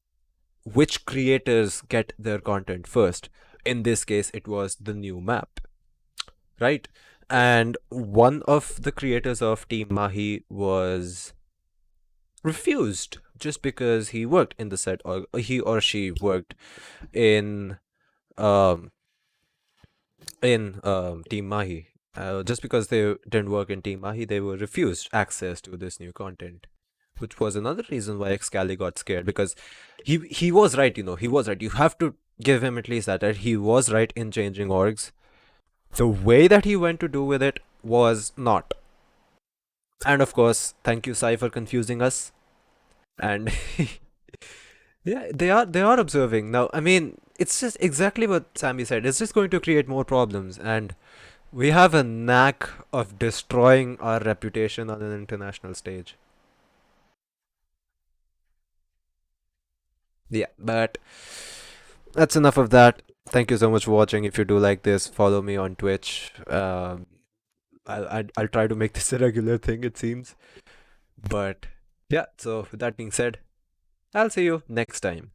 which creators get their content first. In this case, it was the new map, right? And one of the creators of Team Mahi was refused just because he worked in the set, or he or she worked in um Team Mahi. Just because they didn't work in Team Mahi, they were refused access to this new content, which was another reason why Excali got scared, because he was right, he was right. You have to give him at least that he was right in changing orgs. The way that he went to do with it was not. And of course, thank you, Sai, for confusing us. And yeah, they are observing now. I mean, it's just exactly what Sammy said. It's just going to create more problems, and we have a knack of destroying our reputation on an international stage. Yeah, but that's enough of that. Thank you so much for watching. If you do like this, follow me on Twitch. I'll try to make this a regular thing, it seems. But yeah, so with that being said, I'll see you next time.